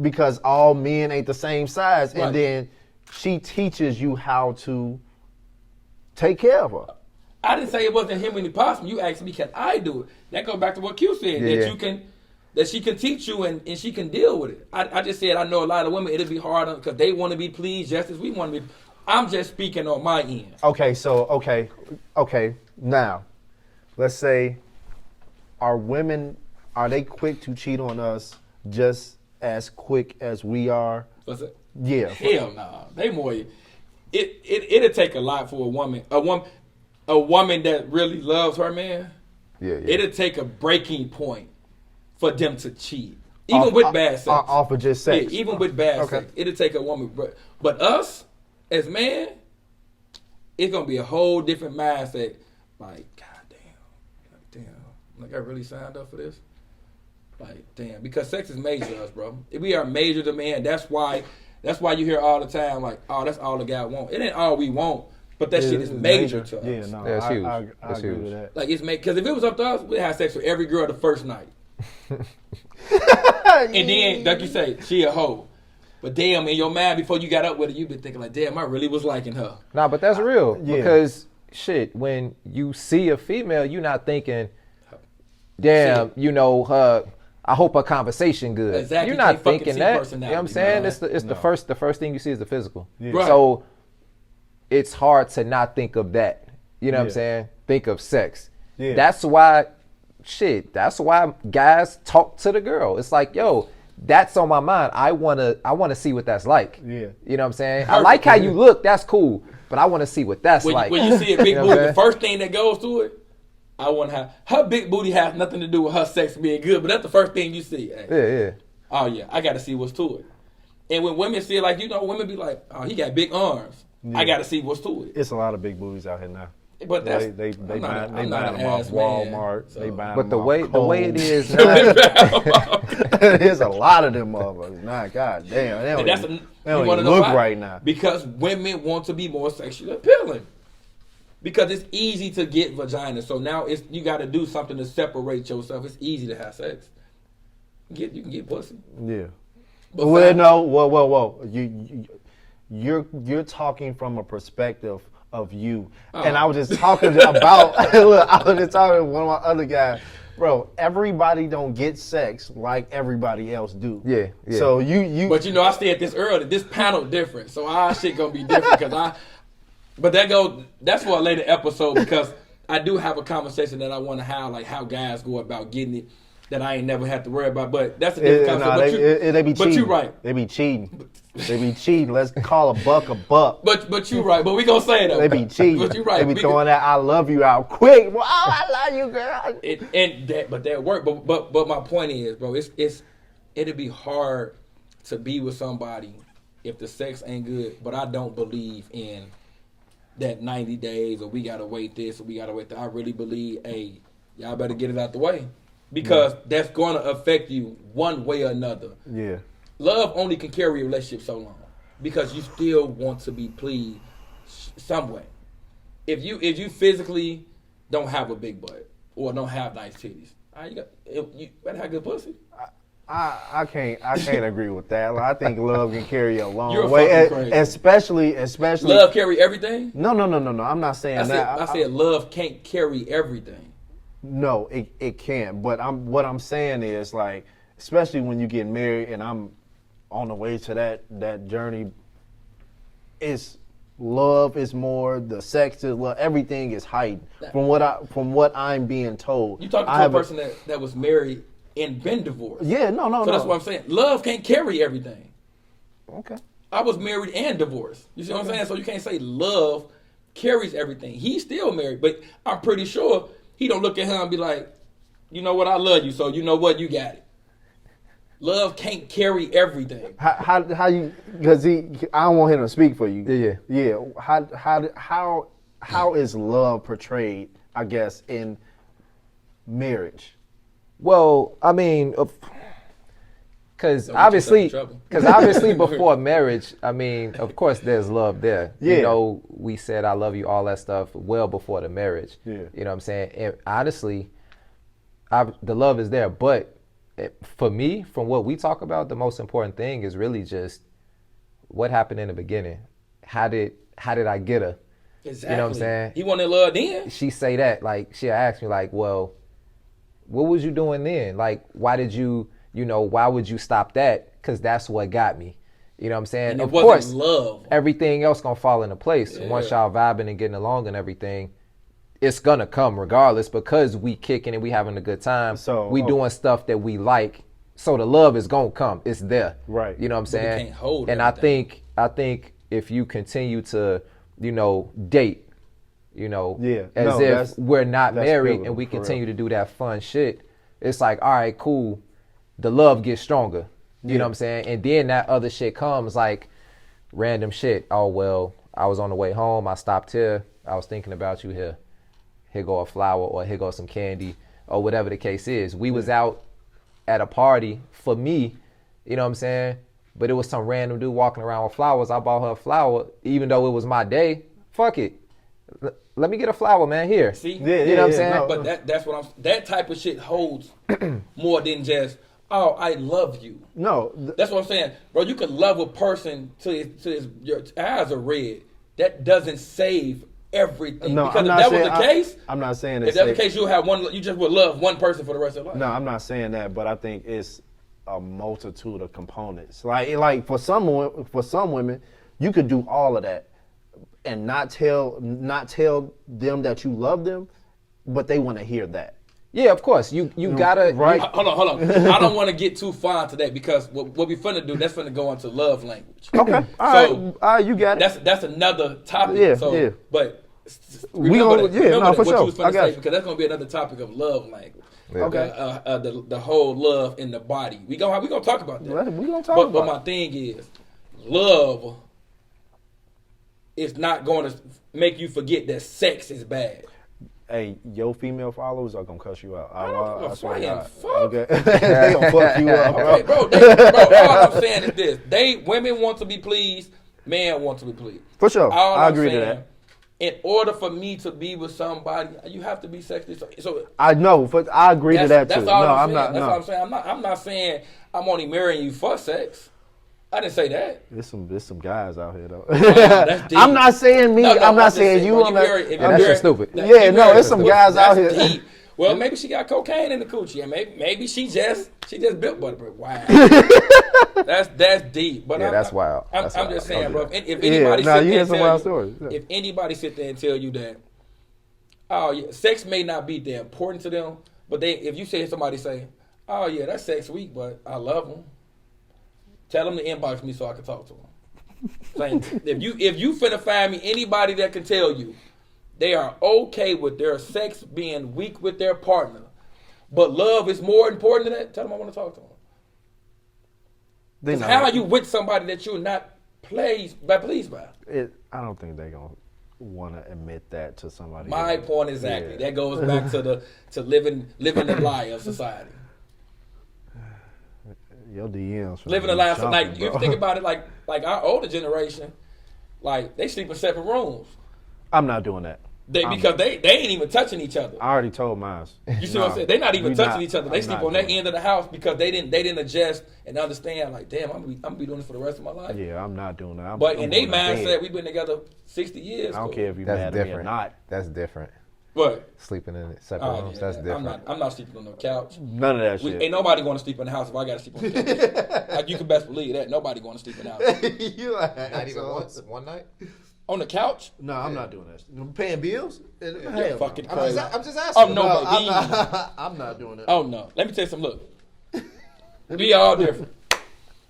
because all men ain't the same size, and then she teaches you how to take care of her. I didn't say it wasn't humanly possible. You asked me, can I do it? That goes back to what Q said, that she can teach you and she can deal with it. I just said I know a lot of women, it'll be hard because they want to be pleased just as we want to be. I'm just speaking on my end. Okay, so, okay. Now, let's say, are they quick to cheat on us just as quick as we are? What's it? Yeah. Hell nah. They more, it'll take a lot for a woman that really loves her man. Yeah. It'll take a breaking point for them to cheat. Even with bad sex. Off of just sex. Yeah, even with bad sex. It'll take a woman. But us, as man, it's going to be a whole different mindset. Like, damn. Like, I really signed up for this? Like, damn. Because sex is major to us, bro. If we are major to man, that's why you hear all the time, like, oh, that's all the guy want. It ain't all we want. But that shit is major to us. Yeah, no, that's huge. I that's agree huge. with that. Like, it's because if it was up to us, we'd have sex with every girl the first night. And then, like you say, she a hoe. But damn, in your mind, before you got up with her, you been thinking like, damn, I really was liking her. Nah, but that's real. Because, shit, when you see a female, you're not thinking, damn, you know, I hope her conversation good. Exactly. You're not thinking that. You know what I'm saying? It's the first thing you see is the physical. Yeah. Right. So it's hard to not think of that. You know what I'm saying? Think of sex. Yeah. That's why guys talk to the girl. It's like, yo, that's on my mind. I wanna see what that's like. Yeah. You know what I'm saying? I like how you look, that's cool. But I wanna see what that's like. When you see a big booty, the first thing that goes to it, I want to have her big booty has nothing to do with her sex being good, but that's the first thing you see. Hey, Yeah. oh yeah, I got to see what's to it. And when women see it, like, women be like, oh, he got big arms. Yeah. I got to see what's to it. It's a lot of big booties out here now. But that's, they buy I'm them not an off ass Walmart. Man, so. They buy But them off the way it Kohl's. is now, There's a lot of them motherfuckers. Nah, god damn. They don't even look right now. Because women want to be more sexually appealing. Because it's easy to get vagina. So now you got to do something to separate yourself. It's easy to have sex. You can get pussy. Yeah. But whoa. You're talking from a perspective of you. And I was just talking about, look, I was just talking to one of my other guys. Bro, everybody don't get sex like everybody else do. Yeah. So you. But I said this earlier. This panel different, so our shit gonna be different because But that's for a later episode because I do have a conversation that I want to have, like how guys go about getting it that I ain't never had to worry about. But that's a different conversation. They be cheating. But you right. They be cheating. They be cheating. Let's call a buck a buck. But you right. But we gonna say that. They be cheating. But you right. They be throwing that "I love you" out quick. Well, I love you, girl. But that work. But my point is, bro, it'd be hard to be with somebody if the sex ain't good. But I don't believe in that 90 days or we gotta wait this or we gotta wait that. I really believe, hey, y'all better get it out the way. Because that's going to affect you one way or another. Yeah. Love only can carry a relationship so long because you still want to be pleased some way. If you physically don't have a big butt or don't have nice titties, you better have good pussy. I can't agree with that. Like, I think love can carry a long You're way, fucking crazy. especially. Love carry everything? No. I'm not saying that. I said love can't carry everything. No, it can't. But what I'm saying is, like, especially when you get married and I'm on the way to that journey, it's love is more, the sex is love, everything is heightened. From what I'm being told. You talking to a person that was married and been divorced. Yeah, no. So that's what I'm saying. Love can't carry everything. Okay. I was married and divorced. You see what I'm saying? So you can't say love carries everything. He's still married, but I'm pretty sure he don't look at her and be like, you know what, I love you, so you know what, you got it. Love can't carry everything. How you? Because I don't want him to speak for you. Yeah. How is love portrayed? I guess in marriage. Well, I mean, because obviously before marriage, I mean, of course there's love there. Yeah. You know, we said I love you, all that stuff, well before the marriage. Yeah. You know what I'm saying? And honestly, the love is there. But for me, from what we talk about, the most important thing is really just what happened in the beginning. How did I get her? Exactly. You know what I'm saying? He wanted love then. She say that, like, she'll ask me, like, well, what was you doing then? Like, why would you stop that? Because that's what got me. You know what I'm saying? And of course, love. Everything else gonna fall into place. Yeah. Once y'all vibing and getting along and everything, it's gonna come regardless because we kicking and we having a good time. So we doing stuff that we like. So the love is gonna come. It's there. Right. You know what I'm saying? You can't hold and everything. I think if you continue to, date, if we're not married and we continue to do that fun shit, it's like, all right, cool. The love gets stronger. You know what I'm saying? And then that other shit comes, like random shit. Oh, well, I was on the way home. I stopped here. I was thinking about you here. Here go a flower or here go some candy or whatever the case is. We was out at a party for me, you know what I'm saying? But it was some random dude walking around with flowers. I bought her a flower, even though it was my day. Fuck it. Let me get a flower, man. Here. See? You know what I'm saying? No, but that's what that type of shit holds more than just, oh, I love you. No. That's what I'm saying. Bro, you can love a person till your eyes are red. That doesn't save everything. No, because I'm if not that saying, was the case, I'm not saying if that's the case, you just would love one person for the rest of your life. No, I'm not saying that, but I think it's a multitude of components. Like for some women, you could do all of that and not tell them that you love them, but they want to hear that. Yeah, of course. You gotta right. Hold on. I don't want to get too far into that because what we finna do, that's finna go into love language. Okay. All right, you got it. That's another topic. Yeah. But for sure. I got because that's gonna be another topic of love language. Yeah. Okay. The whole love in the body. We gonna talk about that. We gonna talk about. But my thing is, love is not going to make you forget that sex is bad. Hey, your female followers are gonna cuss you out. I swear to God. Fuck. Okay. They gonna fuck you up, bro. Okay, bro, all I'm saying is this: women want to be pleased, men want to be pleased. For sure, I agree to saying, that. In order for me to be with somebody, you have to be sexually. So I know, but I agree to that too. That's all No, I'm I'm saying. not. That's what I'm saying. I'm not saying I'm only marrying you for sex. I didn't say that. There's some guys out here though. That's deep. I'm not saying me. No, I'm not just saying you. I'm not. that's just stupid. Yeah, no, there's some guys out here. Deep. Well, maybe she got cocaine in the coochie, and maybe she just built butter. Wow, that's deep. But Yeah, that's wild. I'm wild. just saying, bro. If Yeah, anybody nah, sit you there hear and some tell wild you, stories. Yeah. if anybody sit there and tell you that, oh yeah, sex may not be that important to them, but if you say somebody say, oh yeah, that's sex weak, but I love them. Tell them to inbox me so I can talk to them. Saying, if you finna find me anybody that can tell you they are okay with their sex being weak with their partner, but love is more important than that, tell them I want to talk to them. How are you with somebody that you're not pleased by? I don't think they're gonna want to admit that to somebody. My point exactly. Yeah. That goes back to living the lie of society. Your DMs. Living a lie. Like you think about it, like our older generation, like they sleep in separate rooms. I'm not doing that. Because they ain't even touching each other. I already told mine. You see what I'm saying? They're not even touching each other. They sleep on that end of the house because they didn't adjust and understand. Like, damn, I'm gonna be doing this for the rest of my life. Yeah, I'm not doing that. But in their mindset, we've been together 60 years. I don't care if you're mad at me or not. That's different. What? Sleeping in separate rooms. That's different. I'm not sleeping on no couch. None of that shit. Ain't nobody going to sleep in the house if I got to sleep on the couch. Like, you can best believe that. Nobody going to sleep in the house. You like not even once, one night? On the couch? No, I'm not doing that. I'm paying bills? You're fucking crazy. I'm just asking. Oh, no, baby. I'm not doing that. Oh, no. Let me tell you something. Look. We all different.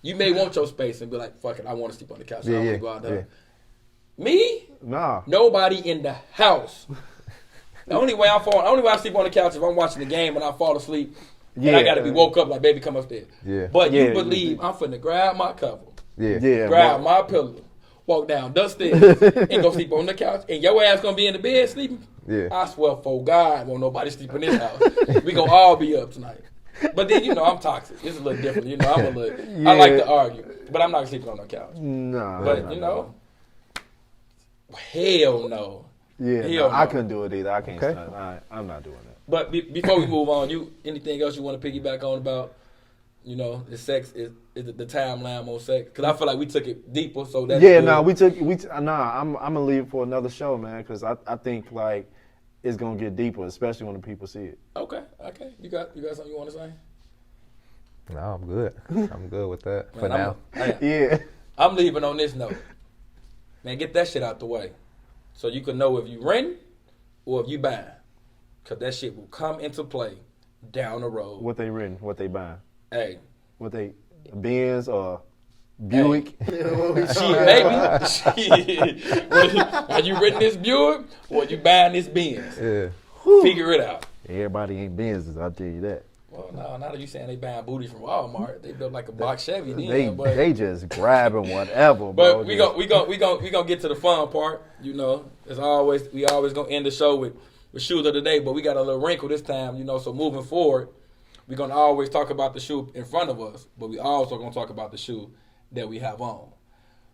You may want your space and be like, fuck it, I want to sleep on the couch. I don't want to go out there. Yeah. Me? Nah. Nobody in the house. The only way I sleep on the couch is if I'm watching the game and I fall asleep. Yeah. And I got to be woke up like, baby, come upstairs. Yeah. But you believe I'm finna grab my cover. Yeah. Grab my pillow. Walk down the stairs and go sleep on the couch. And your ass gonna be in the bed sleeping? Yeah. I swear for God, won't nobody sleep in this house. We gonna all be up tonight. But then, I'm toxic. It's a little different. I like to argue. But I'm not sleeping on the couch. No. But, hell no. Yeah, hell no. I couldn't do it either. I can't stand it. I'm not doing that. But before we move on, anything else you want to piggyback on about, the sex is the timeline on sex? Because I feel like we took it deeper, so that's good. I'm gonna leave it for another show, man, because I think like it's gonna get deeper, especially when the people see it. Okay. You got something you want to say? No, I'm good. I'm good with that for now. Yeah. I'm leaving on this note. Man, get that shit out the way, so you can know if you renting or if you buying, because that shit will come into play down the road. What they renting? What they buying? Hey. What they, Benz or Buick? Shit, baby. Shit. Are you renting this Buick or you buying this Benz? Yeah. Figure it out. Everybody ain't Benzes, I'll tell you that. Well, no, not that you saying they buying booties from Walmart. They built like a box Chevy. They just grabbing whatever, bro. But we gonna get to the fun part. As always, we always gonna end the show with shoes of the day, but we got a little wrinkle this time. So moving forward, we're going to always talk about the shoe in front of us, but we also going to talk about the shoe that we have on.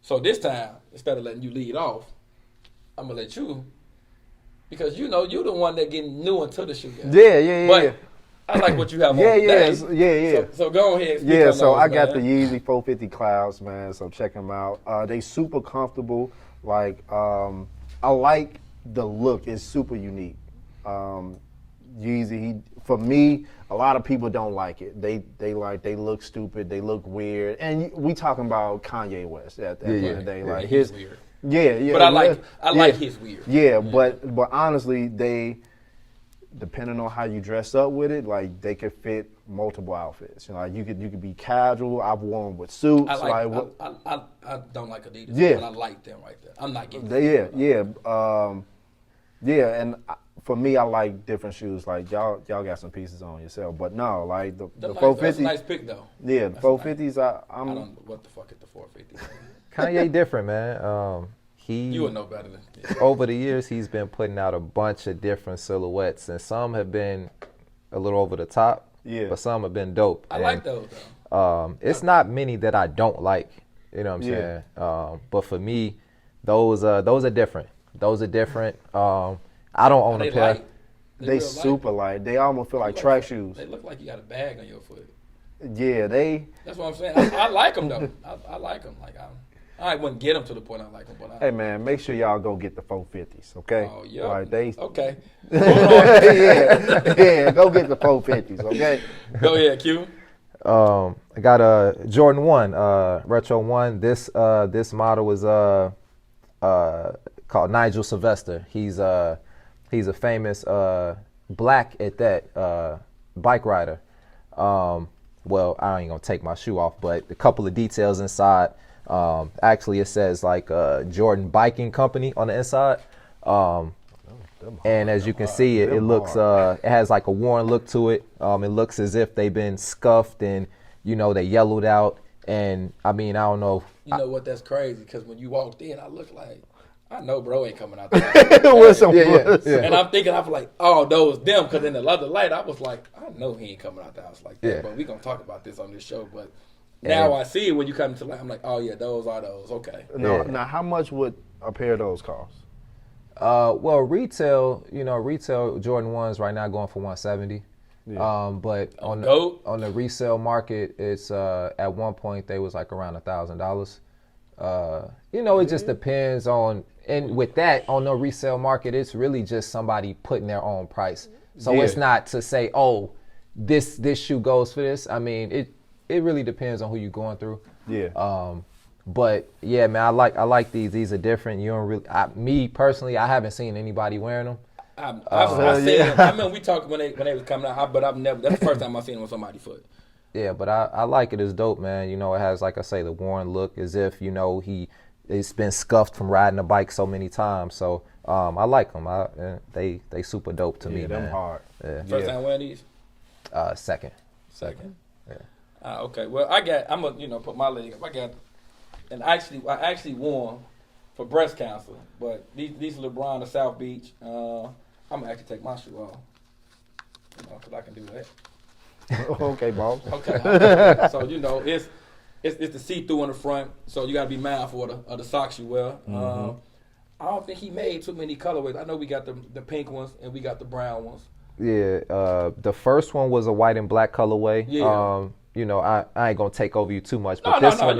So this time, instead of letting you lead off, I'm going to let you, because you're the one that getting new into the shoe game. Yeah. But I like what you have on today. Yeah. So go ahead. Yeah, so I got the Yeezy 450 Clouds, man, so check them out. They super comfortable. Like, I like the look. It's super unique. Yeezy, for me, a lot of people don't like it. They look stupid, they look weird, and we talking about Kanye West at the end of the day. Like he's weird. Yeah. But I like his weird. Yeah, but honestly, they, depending on how you dress up with it, like they could fit multiple outfits. Like you could be casual. I've worn with suits. I don't like Adidas, but I like them right there. I'm not getting and for me, I like different shoes. Like y'all got some pieces on yourself, but no, like the 450s. That's a nice pick though. Yeah, the 450s. I don't know what the fuck is the 450. Kanye different, man. You would know better than me. Over the years, he's been putting out a bunch of different silhouettes, and some have been a little over the top. Yeah. But some have been dope. I like those though. It's not many that I don't like. You know what I'm saying? But for me, those are different. Those are different. I don't own a pair. They super light. They almost feel like track shoes. They look like you got a bag on your foot. Yeah, they. That's what I'm saying. I like them though. I like them. Like I wouldn't get them to the point I like them, but Hey man, make sure y'all go get the 450s, okay? Oh yeah. All right, they. Okay. yeah, go get the 450s, okay? Go ahead, Q. I got a Jordan 1, Retro 1. This model is called Nigel Sylvester. He's a famous black at that bike rider. Well, I ain't gonna take my shoe off, but a couple of details inside. Actually, it says like Jordan Biking Company on the inside. And as you can see, it looks it has like a worn look to it. It looks as if they've been scuffed and they yellowed out. And I mean, I don't know. You know what? That's crazy because when you walked in, I looked like I know bro ain't coming out there. With some And I'm thinking, I was like, oh, those them. Because in the other light, I was like, I know he ain't coming out the house like that. Yeah. But we gonna talk about this on this show. But now I see it when you come to light. I'm like, oh yeah, those are those. Okay. Now, how much would a pair of those cost? Well, retail Jordan 1s right now going for 170. Yeah. But on the resale market, it's at one point they was like around $1,000. It just depends on, and with that on the resale market, it's really just somebody putting their own price. So it's not to say, oh, this shoe goes for this. I mean, it really depends on who you're going through. Yeah. But yeah, man, I like these. These are different. You don't really, me personally, I haven't seen anybody wearing them. I've seen them. I mean, we talked when they was coming out, but I've never. That's the first time I've seen them on somebody's foot. Yeah, but I like it. It's dope, man. It has, like I say, the worn look, as if it's been scuffed from riding a bike so many times. So I like them. They super dope to me, them man. hard. Yeah. First time wearing these. Second. Yeah. Okay. Well, I'm gonna put my leg up. And I actually wore them for breast cancer. But these LeBron to South Beach. I'm gonna actually take my shoe off. Because I can do that. Okay, boss. Okay. So it's the see-through in the front. So you gotta be mindful of the socks you wear. I don't think he made too many colorways. I know we got the pink ones and we got the brown ones. Yeah. The first one was a white and black colorway. Yeah. I ain't gonna take over you too much, but this one,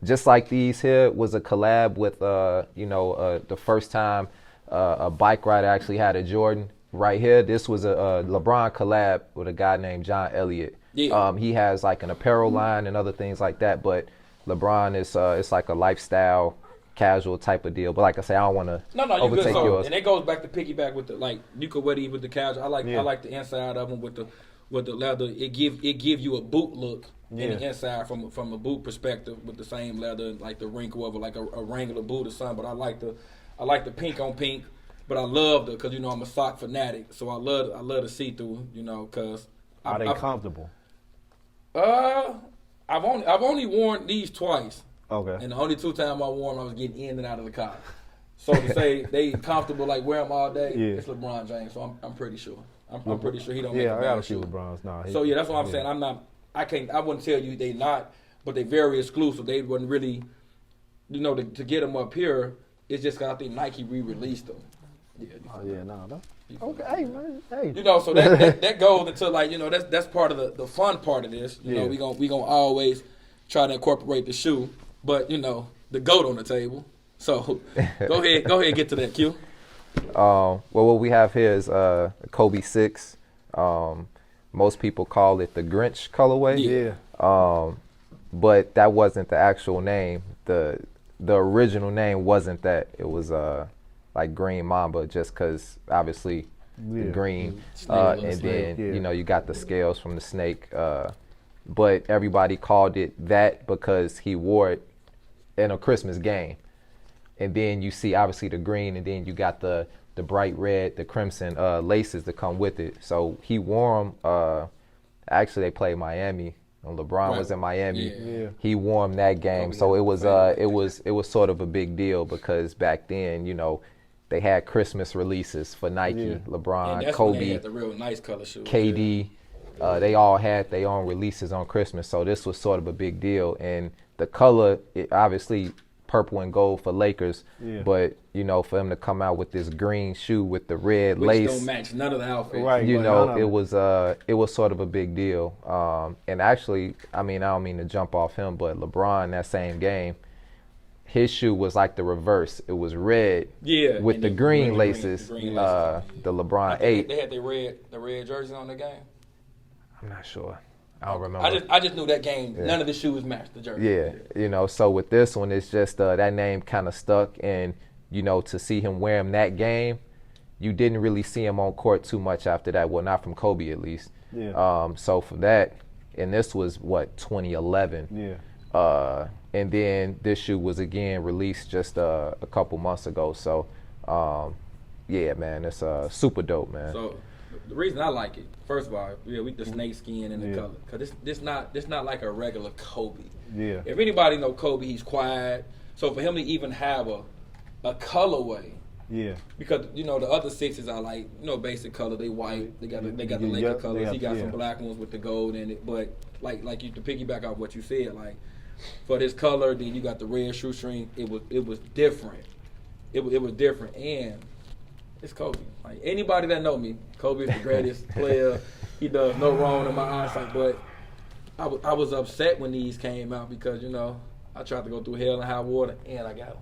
just like these here, was a collab with, the first time a bike rider actually had a Jordan. Right here, this was a LeBron collab with a guy named John Elliott. Yeah. He has like an apparel line and other things like that, but LeBron is it's like a lifestyle, casual type of deal. But like I say, I don't want to overtake yours. And it goes back to piggyback with you could wear these with the casual. I like the inside of them with the leather. It give you a boot look in the inside from a boot perspective with the same leather, like the wrinkle of like a Wrangler boot or something. But I like the pink on pink. But I love because I'm a sock fanatic, so I love the see through, because are they comfortable? I've only worn these twice. Okay. And the only two times I wore them, I was getting in and out of the car. So to say they comfortable, like wear them all day, it's LeBron James. So I'm pretty sure. I'm pretty sure he don't make a bad shoe. LeBron's not. So that's what I'm saying. I wouldn't tell you they not, but they very exclusive. They wouldn't really, to get them up here. It's just because I think Nike re-released them. No. Okay, hey man, hey. So that goes into that's part of the fun part of this. We gonna always try to incorporate the shoe, but the GOAT on the table. So go ahead, get to that, Q. Well, what we have here is Kobe 6. Most people call it the Grinch colorway. Yeah. But that wasn't the actual name. The original name wasn't that. It was like Green Mamba, just because obviously the green, and then you got the scales from the snake. But everybody called it that because he wore it in a Christmas game. And then you see obviously the green, and then you got the bright red, the crimson laces that come with it. So he wore them. Actually, they played Miami. When LeBron was in Miami, he wore them that game. So it was sort of a big deal because back then, they had Christmas releases for Nike, LeBron, and Kobe, when they had the real nice color shoes. KD. They all had their own releases on Christmas. So this was sort of a big deal. And the color, obviously, purple and gold for Lakers. Yeah. But, you know, for him to come out with this green shoe with the red Which lace. don't match none of the outfits. Right. You None know, of it was sort of a big deal. And actually, I mean, I don't mean to jump off him, but LeBron, that same game, his shoe was like the reverse. It was red with the green laces. The LeBron 8. They had the red jersey on the game. I'm not sure. I don't remember. I just knew that game. None of the shoes matched the jersey. Yeah, you know, so with this one, it's just that name kind of stuck. And, you know, to see him wear him that game, you didn't really see him on court too much after that. Well, not from Kobe, at least. Yeah. So for that, and this was, 2011. Yeah. And then this shoe was again released just a couple months ago. So, yeah, man, it's super dope, man. So the reason I like it, first of all, we the snake skin and the color, cause this not like a regular Kobe. Yeah. If anybody know Kobe, he's quiet. So for him to even have a colorway, Yeah. because you know the other sixes are like basic color. They white. They got the Laker colors. He got some black ones with the gold in it. But like you to piggyback off what you said, like for this color, then you got the red shoestring. It was different. It was different, and it's Kobe. Like anybody that know me, Kobe is the greatest player. He does no wrong in my eyesight. But I was upset when these came out because I tried to go through hell and high water, and I got them.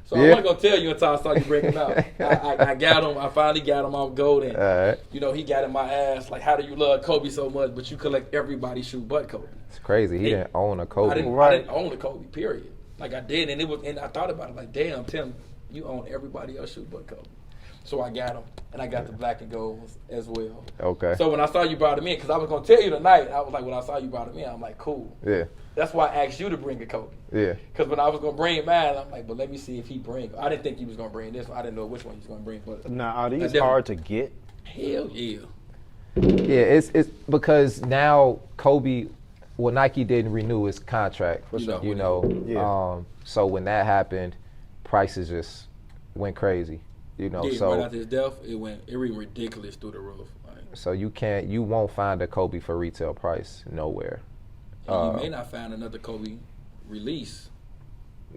So I wasn't gonna tell you until I saw you break him out. I got him. I finally got him off gold, and he got in my ass. Like, how do you love Kobe so much, but you collect everybody's shoe but Kobe? It's crazy. He didn't own a Kobe. I didn't own a Kobe. Period. Like I did, and I thought about it. Like, damn, Tim, you own everybody else's shoe but Kobe. So I got him, and I got the black and gold as well. Okay. So when I saw you brought him in, because I was gonna tell you tonight, I was like, when I saw you brought him in, I'm like, cool. Yeah. That's why I asked you to bring a Kobe. Yeah. Because when I was gonna bring mine, I'm like, but let me see if he bring. I didn't think he was gonna bring this one. I didn't know which one he was gonna bring. But Now, are these hard to get? Hell yeah. Yeah, it's because now Kobe, well, Nike didn't renew his contract. For sure. Yeah. So when that happened, prices just went crazy. So right after his death, it went ridiculous through the roof. Like, so you won't find a Kobe for retail price nowhere. and you may not find another Kobe release.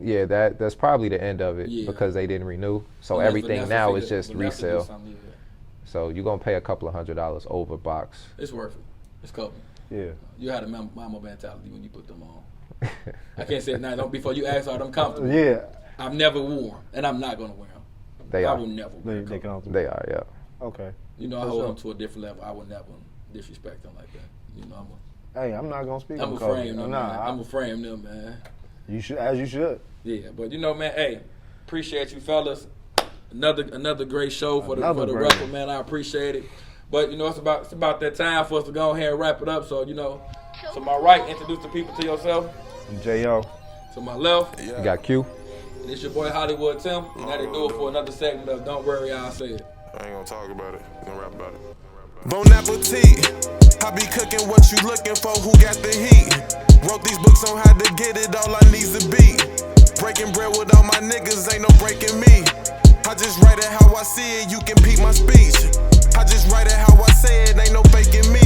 Yeah, that's probably the end of it because they didn't renew. So everything now is just resale. So you're gonna pay a couple of $100s over box. It's worth it. It's Kobe. Yeah. You had a mama mentality when you put them on. I can't say it now. Don't before you ask, are them comfortable? Yeah. I've never worn them, and I'm not gonna wear them. They I are. will never wear them. They are. Yeah. Okay. I hold them to a different level. I would never disrespect them like that. Hey, I'm not gonna speak on I'm Kobe. frame them, man. I'm a frame them, man. You should, as you should. Yeah, but man, hey, appreciate you fellas. Another great show for the record, man. I appreciate it. But it's about that time for us to go ahead and wrap it up. So to my right, introduce the people to yourself. I'm J.O. To my left, You got Q. and it's your boy Hollywood Tim. And that'll do it for another segment of Don't Worry, I'll Say It. I ain't gonna talk about it. I'm gonna rap about it. Bon appetit. I be cooking what you looking for, who got the heat? Wrote these books on how to get it, all I need's a beat. Breaking bread with all my niggas, ain't no breaking me. I just write it how I see it, you can peep my speech. I just write it how I say it, ain't no faking me.